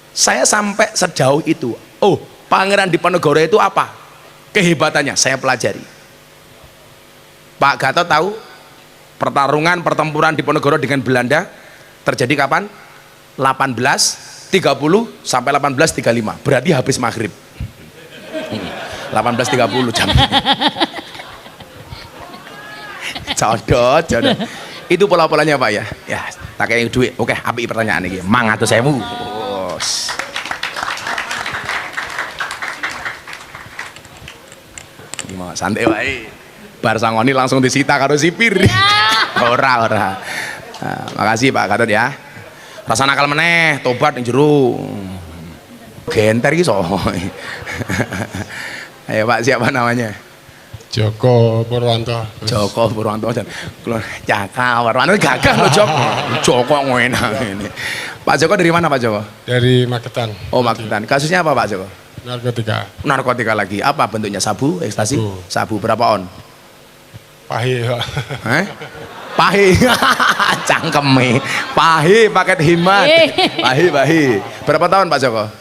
Saya sampai sejauh itu. Oh, Pangeran Diponegoro itu apa? Kehebatannya saya pelajari. Pak Gatot tahu pertempuran Diponegoro dengan Belanda terjadi kapan? 1830 sampai 1835, berarti habis maghrib. 1830 jam. Jodoh. Itu pola-polanya, Pak ya. Ya, tak kayak duit. Oke, api pertanyaan ini. Mang atau saya mu. Gimana? Santai wae. Bar sangoni langsung disita karo sipir. Ora. Nah, makasih Pak Gatot ya. Rasa nakal meneh, tobat yang jero. Genter iso. Ayo Pak, siapa namanya? Joko Purwanto. Joko Purwanto. Jaka Purwanto gagah loh Joko. Joko ngena ini. Pak Joko dari mana Pak Joko? Dari Magetan. Oh Magetan. Kasusnya apa Pak Joko? Narkotika. Narkotika lagi. Apa bentuknya? Sabu, ekstasi? Sabu berapa on? Pahih, Pak. Pahi. Cangkeme. Pahi paket himat. Pahi. Berapa tahun Pak Joko?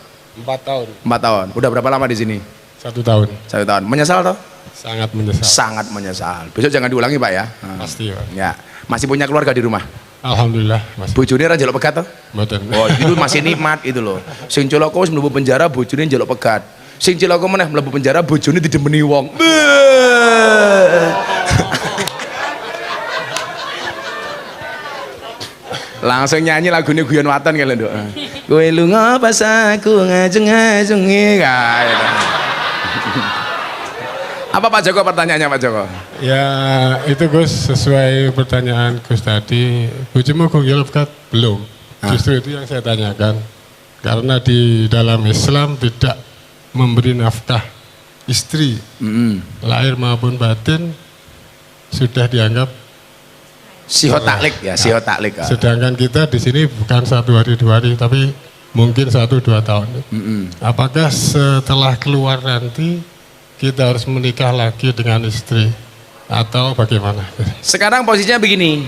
4 tahun. 4 tahun. Udah berapa lama di sini? 1 tahun. 1 tahun. Menyesal toh? Sangat menyesal. Sangat menyesal. Besok jangan diulangi Pak ya. Pasti, Pak. Ya. Masih punya keluarga di rumah? Alhamdulillah, Mas. Bojone ra njaluk pegat toh? Mboten. Oh, itu masih nikmat itu loh. Sing celaka wis mlebu penjara, bojone njaluk pegat. Sing celaka meneh mlebu penjara, bojone didemeni wong. Langsung nyanyi lagunya Guyon Waton kali nduk. Kowe lunga pas aku ngajeng-ngajengi kae. Apa Pak Joko pertanyaannya Pak Joko? Ya, itu Gus sesuai pertanyaan Gus tadi. Bojomu gunggil pegat? Belum. Justru itu yang saya tanyakan. Karena di dalam Islam tidak memberi nafkah istri, lahir maupun batin sudah dianggap Siho taklik ya, siho taklik. sedangkan kita di sini bukan 1 hari 2 hari tapi mungkin 1-2 tahun. Apakah setelah keluar nanti kita harus menikah lagi dengan istri atau bagaimana? Sekarang posisinya begini.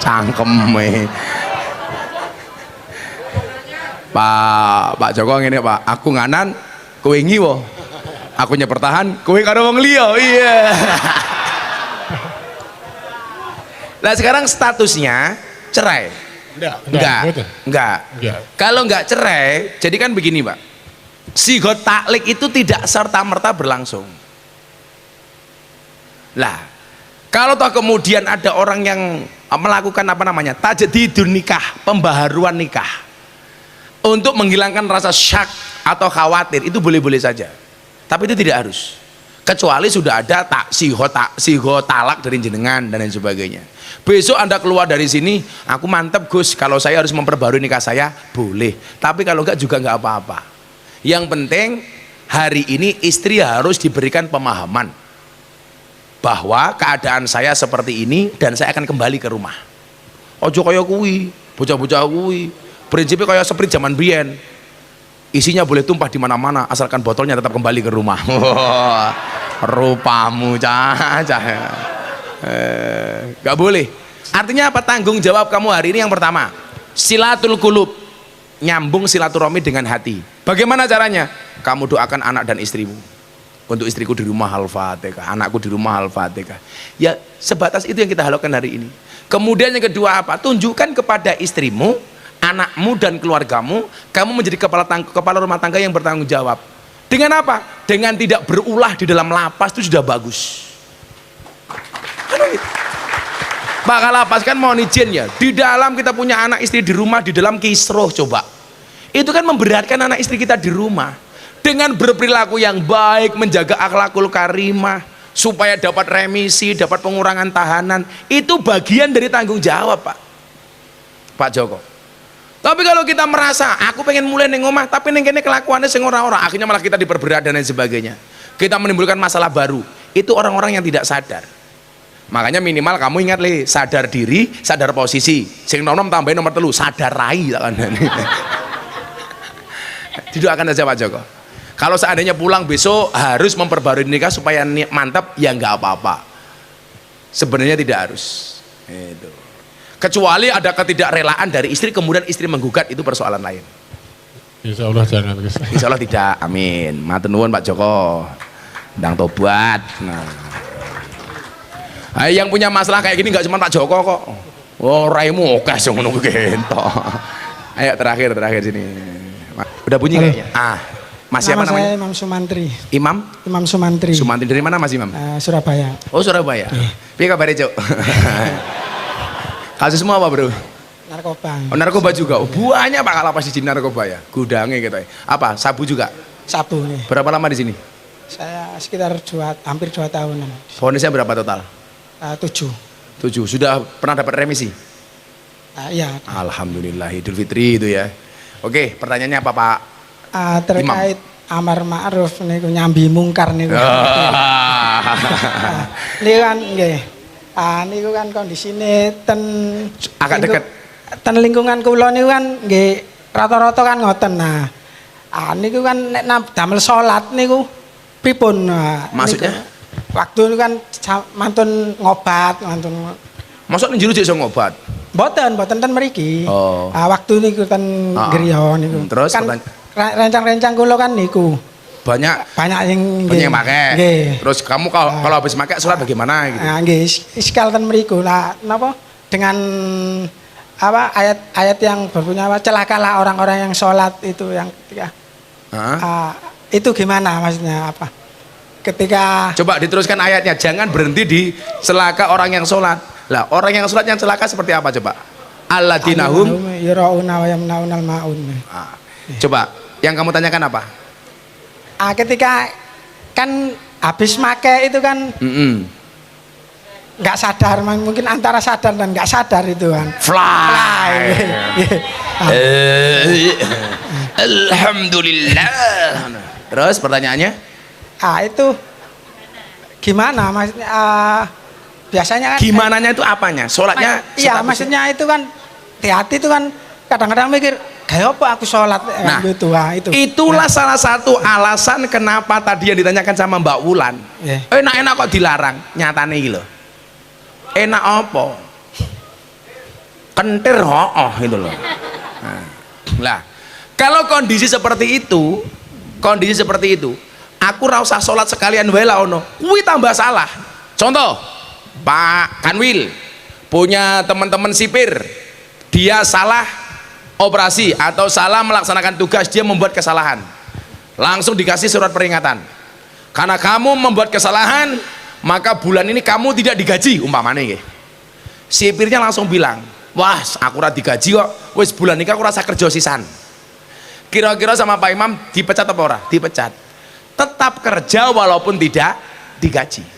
Cangkeme. Pak Joko ngene Pak, aku nganan, kowe ngiwo. Aku bertahan, kowe karo wong liya. Iya. Lah sekarang statusnya cerai. Enggak. Kalau enggak cerai, jadi kan begini Pak. Sigo taklik itu tidak serta-merta berlangsung. Lah, kalau toh kemudian ada orang yang melakukan apa namanya? Tajdidun nikah, pembaharuan nikah. Untuk menghilangkan rasa syak atau khawatir, itu boleh-boleh saja. Tapi itu tidak harus. Kecuali sudah ada sigo talak dari jenengan dan lain sebagainya. Besok Anda keluar dari sini, aku mantep Gus, kalau saya harus memperbarui nikah saya, boleh. Tapi kalau enggak juga enggak apa-apa. Yang penting hari ini istri harus diberikan pemahaman bahwa keadaan saya seperti ini dan saya akan kembali ke rumah. Ojo kaya kuwi, bocah-bocah kuwi. Prinsipnya kaya Sprite zaman biyen. Isinya boleh tumpah di mana-mana asalkan botolnya tetap kembali ke rumah. Rupamu cah. Gak boleh. Artinya apa? Tanggung jawab kamu hari ini yang pertama, silatul qulub, nyambung silaturahmi dengan hati. Bagaimana caranya? Kamu doakan anak dan istrimu. Untuk istriku di rumah Al-Fatihah, anakku di rumah Al-Fatihah. Ya sebatas itu yang kita harapkan hari ini. Kemudian yang kedua apa? Tunjukkan kepada istrimu, anakmu dan keluargamu, kamu menjadi kepala rumah tangga yang bertanggung jawab. Dengan apa? Dengan tidak berulah di dalam lapas itu sudah bagus. Pak Kalapas kan mohon izin ya, di dalam kita punya anak istri di rumah, di dalam kisruh coba. Itu kan memberatkan anak istri kita di rumah. Dengan berperilaku yang baik, menjaga akhlakul karimah, supaya dapat remisi, dapat pengurangan tahanan, itu bagian dari tanggung jawab Pak Joko. Tapi kalau kita merasa aku pengen mulai neng omah tapi neng kene kelakuannya sing ora-ora, akhirnya malah kita diperberat dan lain sebagainya. Kita menimbulkan masalah baru. Itu orang-orang yang tidak sadar. Makanya minimal kamu ingat sadar diri, sadar posisi. Sing nom tambahin nomor 3, sadar rai kan. Didoakan saja Pak Joko. Kalau seandainya pulang besok harus memperbarui nikah supaya mantap, ya nggak apa-apa. Sebenarnya tidak harus. Itu. Kecuali ada ketidakrelaan dari istri, kemudian istri menggugat, itu persoalan lain. Insya Allah jangan. Insya Allah tidak, amin. Matur nuwun Pak Joko, ndang tobat. Nah, yang punya masalah kayak gini nggak cuma Pak Joko kok. Oh, raimu oke sing ngono kuwi gento. Ayo terakhir sini. Udah bunyi kayaknya. Mas siapa namanya? Saya Imam Sumantri. Imam Sumantri. Sumantri dari mana Mas Imam? Surabaya. Oh Surabaya. Piye kabarnya Cuk? Kasusmu apa bro? Narkoba. Oh narkoba juga. Oh, banyak Pak Kalapas di sini narkoba ya. Gudangnya gitu ya. Apa? Sabu juga? Sabu nih. Berapa lama di sini? Saya sekitar hampir 2 tahunan. Vonisnya berapa total? 7. Sudah pernah dapat remisi? Iya. Alhamdulillah, Idul Fitri itu ya. Oke, pertanyaannya apa Pak? Terkait amar ma'ruf niku nyambi mungkar niku. Niku kan nggih. Niku kan kondisine agak dekat. Ten lingkungan kula niku kan nggih rata-rata kan ngoten. Nah, niku kan nek damel salat niku pripun Maksudnya? niku. Waktu itu kan mantun ngobat, mantun Masuk ning jero jek iso ngobat. Mboten ten mriki. Oh. Waktu niku ten griya niku. Terus kan rencang-rencang kula kan niku. Banyak yang yang pakai. Nggih. Terus kamu kalau habis pakai sholat bagaimana gitu? Nggih, iskal ten mriku. Lah napa dengan apa ayat-ayat yang berbunyi apa celakalah orang-orang yang sholat itu yang ketika itu gimana maksudnya apa? Ketika Coba diteruskan ayatnya, jangan berhenti di celaka orang yang sholat. Lah orang yang sholat yang celaka seperti apa coba? Alladzina hum yurauna wa yamnaunal maun. Coba yang kamu tanyakan apa? Ketika kan habis make itu kan nggak sadar, mungkin antara sadar dan nggak sadar itu kan. Fly. Alhamdulillah. Terus pertanyaannya? Itu gimana maksudnya? Biasanya kan Gimananya itu apanya? Sholatnya? Iya, maksudnya itu kan hati itu kan kadang-kadang mikir kayak apa aku sholat gitu. Itulah salah satu alasan kenapa tadi yang ditanyakan sama Mbak Wulan. Enak-enak kok dilarang, nyatane iki lho. Enak apa? Kentir gitu loh. Lah, kalau kondisi seperti itu, aku ra usah sholat sekalian wae lah ono. Kuwi tambah salah. Contoh, Pak Kanwil punya teman-teman sipir, dia salah operasi atau salah melaksanakan tugas, dia membuat kesalahan, langsung dikasih surat peringatan. Karena kamu membuat kesalahan, maka bulan ini kamu tidak digaji umpamanya nggih. Sipirnya langsung bilang, wah aku ora digaji kok, wis bulan ini aku rasa kerja sisan. Kira-kira sama Pak Imam dipecat apa ora? Dipecat. Tetap kerja walaupun tidak digaji.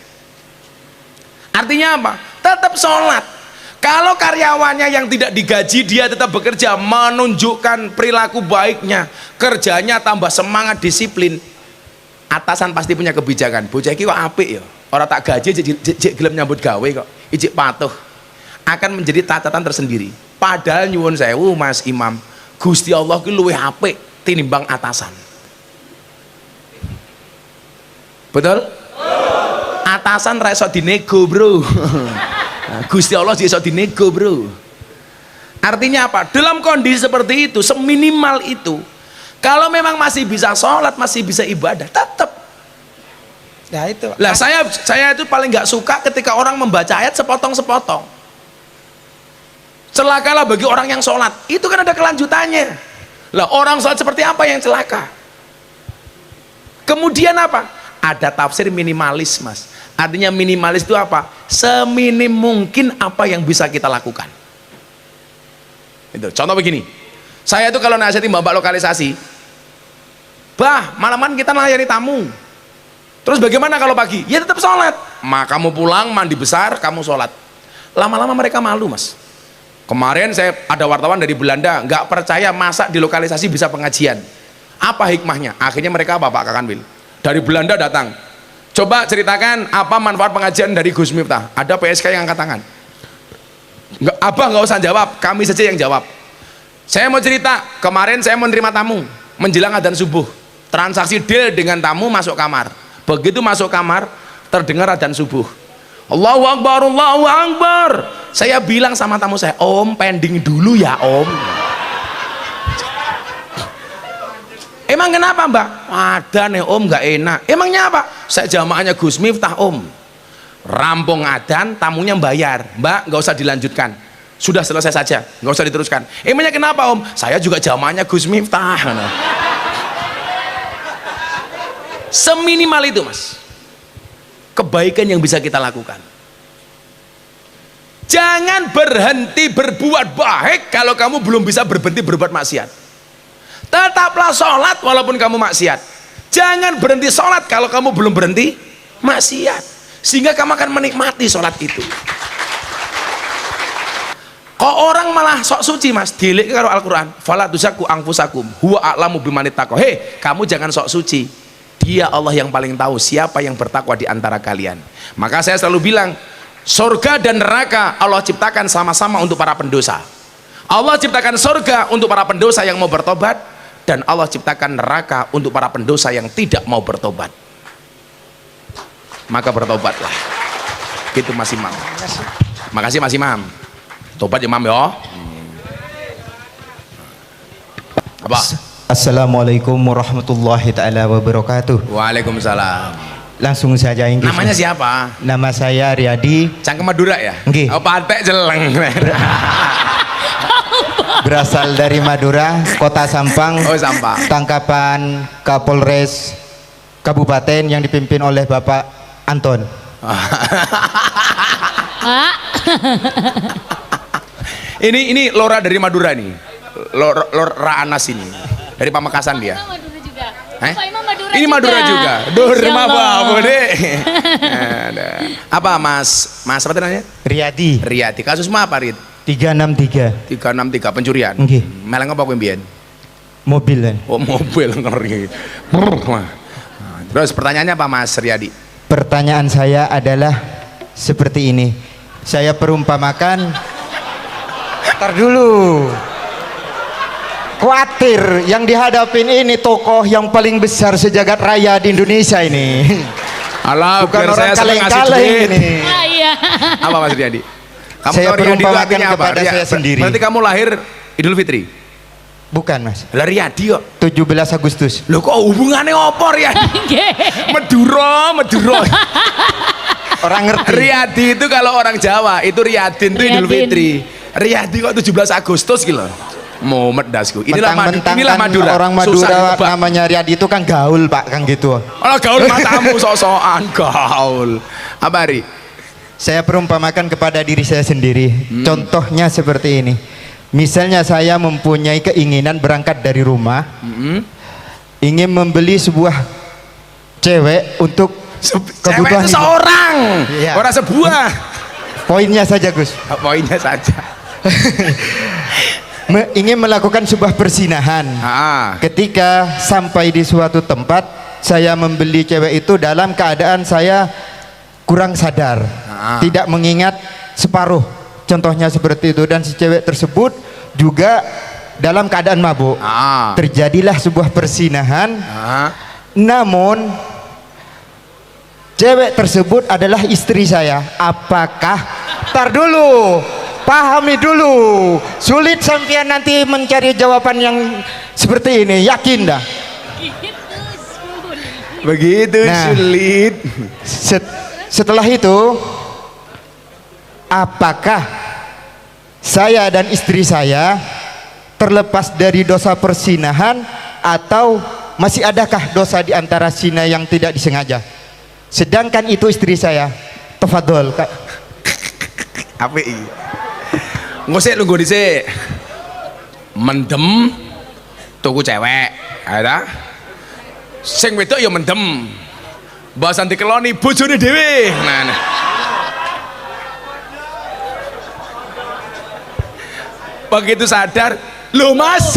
Artinya apa? Tetap sholat. Kalau karyawannya yang tidak digaji dia tetap bekerja, menunjukkan perilaku baiknya, kerjanya tambah semangat, disiplin, atasan pasti punya kebijakan. Bocah iki kok apik ya, orang tak gaji jek gelem nyambut gawe kok, ijik patuh. Akan menjadi catatan tersendiri. Padahal nyuwun sewu Mas Imam, Gusti Allah ki luwih apik tinimbang atasan. Betul? Atasan ra iso dinego, Bro. Gusti Allah iso dinego, Bro. Artinya apa? Dalam kondisi seperti itu, seminimal itu, kalau memang masih bisa sholat, masih bisa ibadah, tetap. Ya itu. Lah saya itu paling nggak suka ketika orang membaca ayat sepotong-sepotong. Celakalah bagi orang yang sholat. Itu kan ada kelanjutannya. Lah orang sholat seperti apa yang celaka? Kemudian apa? Ada tafsir minimalis, Mas. Artinya minimalis itu apa? Seminim mungkin apa yang bisa kita lakukan. Itu. Contoh begini, saya itu kalau nasihati mbak lokalisasi, bah malaman kita melayani tamu, terus bagaimana kalau pagi? Ya tetap sholat. Kamu pulang mandi besar, kamu sholat. Lama-lama mereka malu, Mas. Kemarin saya ada wartawan dari Belanda, nggak percaya masa di lokalisasi bisa pengajian. Apa hikmahnya? Akhirnya mereka apa Pak Kakanwil? Dari Belanda datang, coba ceritakan apa manfaat pengajian dari Gus Miftah. Ada PSK yang angkat tangan. Abah nggak usah jawab, kami saja yang jawab. Saya mau cerita, kemarin saya menerima tamu menjelang adzan subuh, transaksi deal dengan tamu masuk kamar. Begitu masuk kamar terdengar adzan subuh, Allahu Akbar, Allahu Akbar. Saya bilang sama tamu saya, Om pending dulu ya Om. Emang kenapa Mbak? Ada nih Om nggak enak. Emangnya apa? Saya jamaahnya Gus Miftah Om. Rampung adzan, tamunya bayar. Mbak nggak usah dilanjutkan. Sudah selesai saja, nggak usah diteruskan. Emangnya kenapa Om? Saya juga jamaahnya Gus Miftah. Seminimal itu Mas. Kebaikan yang bisa kita lakukan. Jangan berhenti berbuat baik kalau kamu belum bisa berhenti berbuat maksiat. Tetaplah sholat walaupun kamu maksiat. Jangan berhenti sholat kalau kamu belum berhenti maksiat, sehingga kamu akan menikmati sholat itu. Kok orang malah sok suci Mas, dilik karo Al-Quran, fala tuzaku anfusakum huwa a'lamu bimanittaqwa. Hei, kamu jangan sok suci, Dia Allah yang paling tahu siapa yang bertakwa di antara kalian. Maka saya selalu bilang, surga dan neraka Allah ciptakan sama-sama untuk para pendosa. Allah ciptakan surga untuk para pendosa yang mau bertobat, dan Allah ciptakan neraka untuk para pendosa yang tidak mau bertobat. maka bertobatlah. Gitu Mas Imam. Makasih Mas Imam. Tobat ya Imam ya. Apa? Assalamualaikum warahmatullahi taala wabarakatuh. Waalaikumsalam. Langsung saja Inggris. Namanya siapa? Nama saya Riyadi. Cangkem Madura ya? Nggih. Oh, patek jeleng. Berasal dari Madura, Kota Sampang. Oh, Sampang. Tangkapan Kapolres Kabupaten yang dipimpin oleh Bapak Anton. Ini Lora dari Madura nih. Lora Anas ini. Dari Pamekasan dia. Madura juga. Eh? Pak Imam Madura Ini juga. Madura juga. Durma Babu deh. Apa Mas apa namanya? Riyadi. Riyadi. Kasus apa Rid? 363. 363 pencurian. Nggih. Meleng apa kowe mbiyen? Mobil kan. Oh, mobil ngeri. Nah, terus pertanyaannya apa Mas Riyadi? Pertanyaan saya adalah seperti ini. Saya perumpamakan. Ntar dulu. Khawatir yang dihadapin ini tokoh yang paling besar sejagat raya di Indonesia ini. Alah, Bukan biar orang saya seneng ngasih kaleng-kaleng duit. ini. Ah, iya. Apa Mas Riyadi? Kamu Saya tahu Riyadi itu perumpamakan artinya apa? kepada saya sendiri. Berarti kamu lahir Idul Fitri? Bukan Mas. Lah Riyadi kok. 17 Agustus. Loh kok hubungannya opor ya? Madura. Orang ngerti. Riyadi itu kalau orang Jawa itu Riyadin itu Idul Riyadin. Fitri. Riyadi kok 17 Agustus gitu. Mau medasku. Inilah Mentang-mentang inilah kan Madura. orang Susah Madura ditebak. namanya Riyadi itu kan gaul Pak, kan gitu. Oh, gaul matamu sok-sokan gaul. Apa Ri? Saya perumpamakan kepada diri saya sendiri. Contohnya seperti ini. Misalnya saya mempunyai keinginan berangkat dari rumah, ingin membeli sebuah cewek untuk Cewek kebutuhan itu hidup. seorang, Iya. orang sebuah. Poinnya saja Gus. Poinnya saja. Ingin melakukan sebuah persinahan. Ketika sampai di suatu tempat, saya membeli cewek itu dalam keadaan saya kurang sadar, tidak mengingat separuh. Contohnya seperti itu, dan si cewek tersebut juga dalam keadaan mabuk. Terjadilah sebuah persinahan. Namun cewek tersebut adalah istri saya. Apakah? Tar dulu, pahami dulu. Sulit sampean nanti mencari jawaban yang seperti ini. Yakin dah? Begitu Nah. sulit. Setelah itu, apakah saya dan istri saya terlepas dari dosa persinahan, atau masih adakah dosa di antara zina yang tidak disengaja? Sedangkan itu istri saya. Tafadhol Kak. API. Ngosek nunggu dhisik. Mendem tuku cewek, ada. Sing wedok ya mendem. Bahasan dikeloni bojone dhewe. Nah. Begitu sadar, "Loh Mas."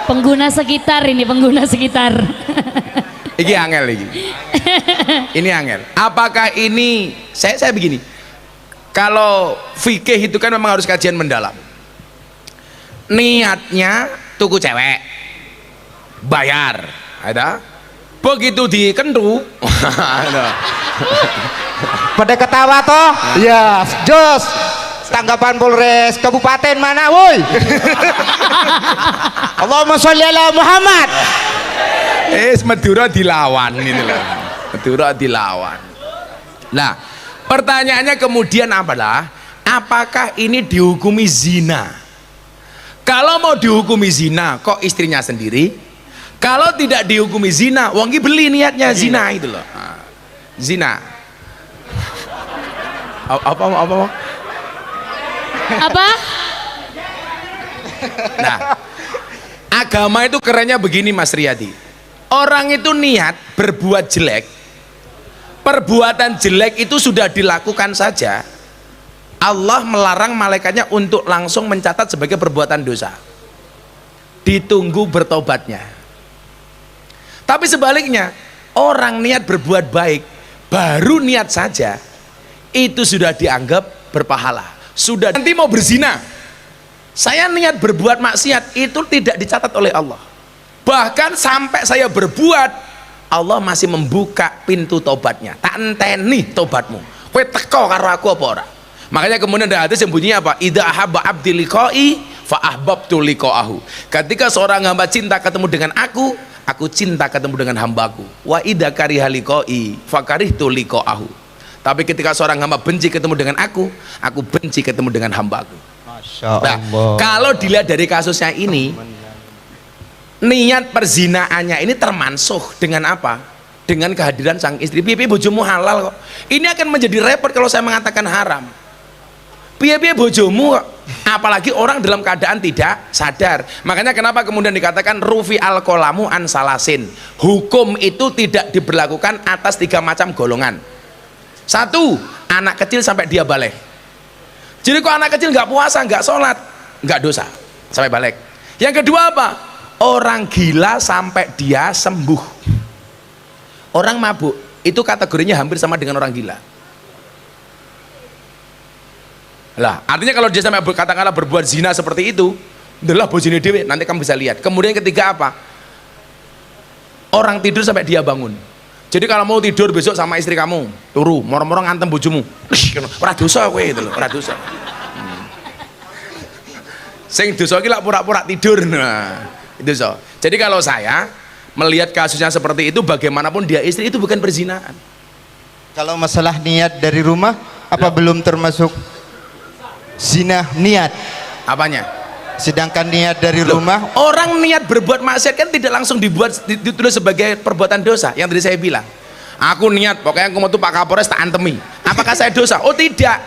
Pengguna sekitar ini, pengguna sekitar. Iki angel iki. Ini angel. Apakah ini saya begini. Kalau fikih itu kan memang harus kajian mendalam. Niatnya tuku cewek. Bayar, ada. Begitu dikendu. Ada. Pada ketawa toh? Ya, jos. Tanggapan Polres Kabupaten mana, woi? Allahumma sholli ala Muhammad. Madura dilawan gitu loh. Madura dilawan. Nah, pertanyaannya kemudian adalah, apakah ini dihukumi zina? Kalau mau dihukumi zina, kok istrinya sendiri? Kalau tidak dihukumi zina, wong iki beli niatnya zina itu loh. Zina. Apa? Apa? Nah, agama itu kerennya begini Mas Riyadi. Orang itu niat berbuat jelek, perbuatan jelek itu sudah dilakukan saja, Allah melarang malaikatnya untuk langsung mencatat sebagai perbuatan dosa. Ditunggu bertobatnya. Tapi sebaliknya, orang niat berbuat baik, baru niat saja, itu sudah dianggap berpahala. Sudah nanti mau berzina, Saya niat berbuat maksiat itu tidak dicatat oleh Allah. Bahkan sampai saya berbuat, Allah masih membuka pintu tobatnya. Tak enteni tobatmu. Kowe teko karo aku apa ora? Makanya kemudian ada hadis yang bunyinya apa? Idza ahabba abdi liqa'i fa ahbabtu liqa'ahu. Ketika seorang hamba cinta ketemu dengan aku cinta ketemu dengan hambaku. Wa idza kariha liqa'i fa karihtu liqa'ahu. Tapi ketika seorang hamba benci ketemu dengan aku benci ketemu dengan hambaku. Masya Nah, Allah. kalau dilihat dari kasusnya ini, niat perzinaannya ini termansuh dengan apa? Dengan kehadiran sang istri. Piye-piye bojomu halal kok. Ini akan menjadi repot kalau saya mengatakan haram. Piye-piye bojomu kok. Apalagi orang dalam keadaan tidak sadar. Makanya kenapa kemudian dikatakan rufi al qalamu an salasin. Hukum itu tidak diberlakukan atas 3 macam golongan. 1, anak kecil sampai dia balik. Jadi kok anak kecil nggak puasa, nggak sholat, nggak dosa sampai balik. Yang kedua apa? Orang gila sampai dia sembuh. Orang mabuk itu kategorinya hampir sama dengan orang gila. Lah, artinya kalau dia sampai katakanlah berbuat zina seperti itu, adalah bojone dhewe, nanti kamu bisa lihat. Kemudian ketiga apa? Orang tidur sampai dia bangun. Jadi kalau mau tidur besok sama istri kamu, turu, moro-moro ngantem bojomu. Ora dosa kowe gitu loh, ora dosa. Sing dosa iki lak pura-pura tidur. Nah, itu so. Jadi kalau saya melihat kasusnya seperti itu, bagaimanapun dia istri itu bukan perzinahan. Kalau masalah niat dari rumah, apa belum termasuk zina niat? Apanya? Sedangkan niat dari rumah, Orang niat berbuat maksiat kan tidak langsung ditulis sebagai perbuatan dosa. Yang tadi saya bilang, aku niat pokoknya aku mau tuh Pak Kapolres tak antemi. Apakah saya dosa? Oh tidak.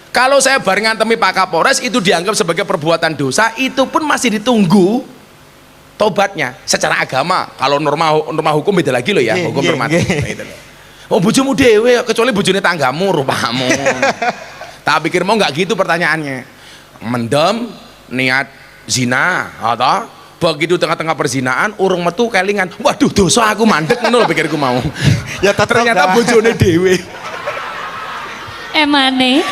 Kalau saya bareng antemi Pak Kapolres itu dianggap sebagai perbuatan dosa, itu pun masih ditunggu tobatnya secara agama. Kalau norma hukum beda lagi loh ya, hukum normatif. Gitu loh. Oh bojomu dewe, kecuali bojone tanggamu, rupamu. Tak pikir mau nggak gitu pertanyaannya. Mendem niat zina, atau begitu tengah-tengah perzinaan urung metu kelingan, waduh dosa aku mandek ngono pikirku mau. ya tetap Ternyata bojone dhewe. Emane.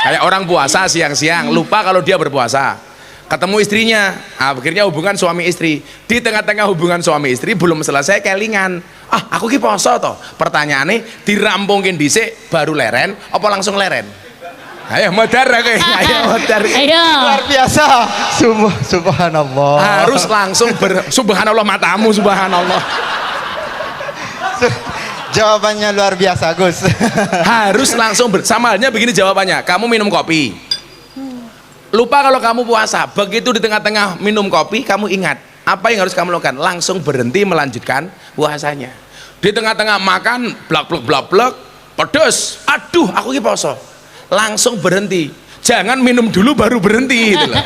Kayak orang puasa siang-siang lupa kalau dia berpuasa. Ketemu istrinya, akhirnya hubungan suami istri. Di tengah-tengah hubungan suami istri belum selesai kelingan. Ah, aku ki poso toh. Pertanyaannya dirampungin dhisik baru leren apa langsung leren? Ayo modar kowe, ayo modar. Ayo. luar biasa. Subhanallah. Harus langsung subhanallah matamu, subhanallah. Jawabannya luar biasa, Gus. Harus langsung sama halnya begini jawabannya. Kamu minum kopi. Lupa kalau kamu puasa. Begitu di tengah-tengah minum kopi, kamu ingat apa yang harus kamu lakukan? Langsung berhenti melanjutkan puasanya. Di tengah-tengah makan, blak-blak, pedes. Aduh, aku ki poso. Langsung berhenti, jangan minum dulu baru berhenti gitu loh.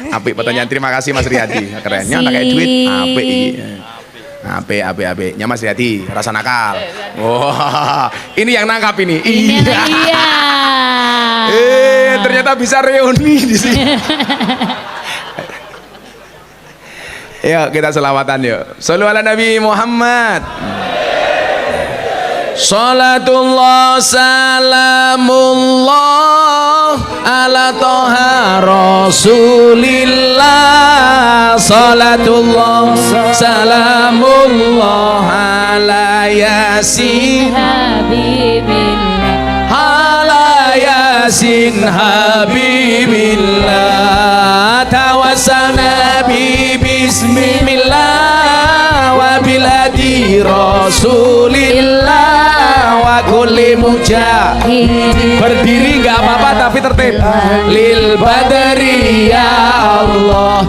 Apik pertanyaan, terima kasih Mas Riyadi, kerennya tak kayak duit. Apik nya Mas Riyadi, rasa nakal. Wah, ini yang nangkap ini. Iya. Ternyata bisa reuni di sini. Yuk kita selawatan yuk. Shallu ala Nabi Muhammad. Salatullah salamullah ala toha rasulillah. Salatullah salamullah ala yasin Habibillah. ala yasin habibillah. Tawassalna bi bismillah wa bil hadi rasulillah wa kulli mujahid. Berdiri nggak apa-apa tapi tertib. Lil badri ya Allah.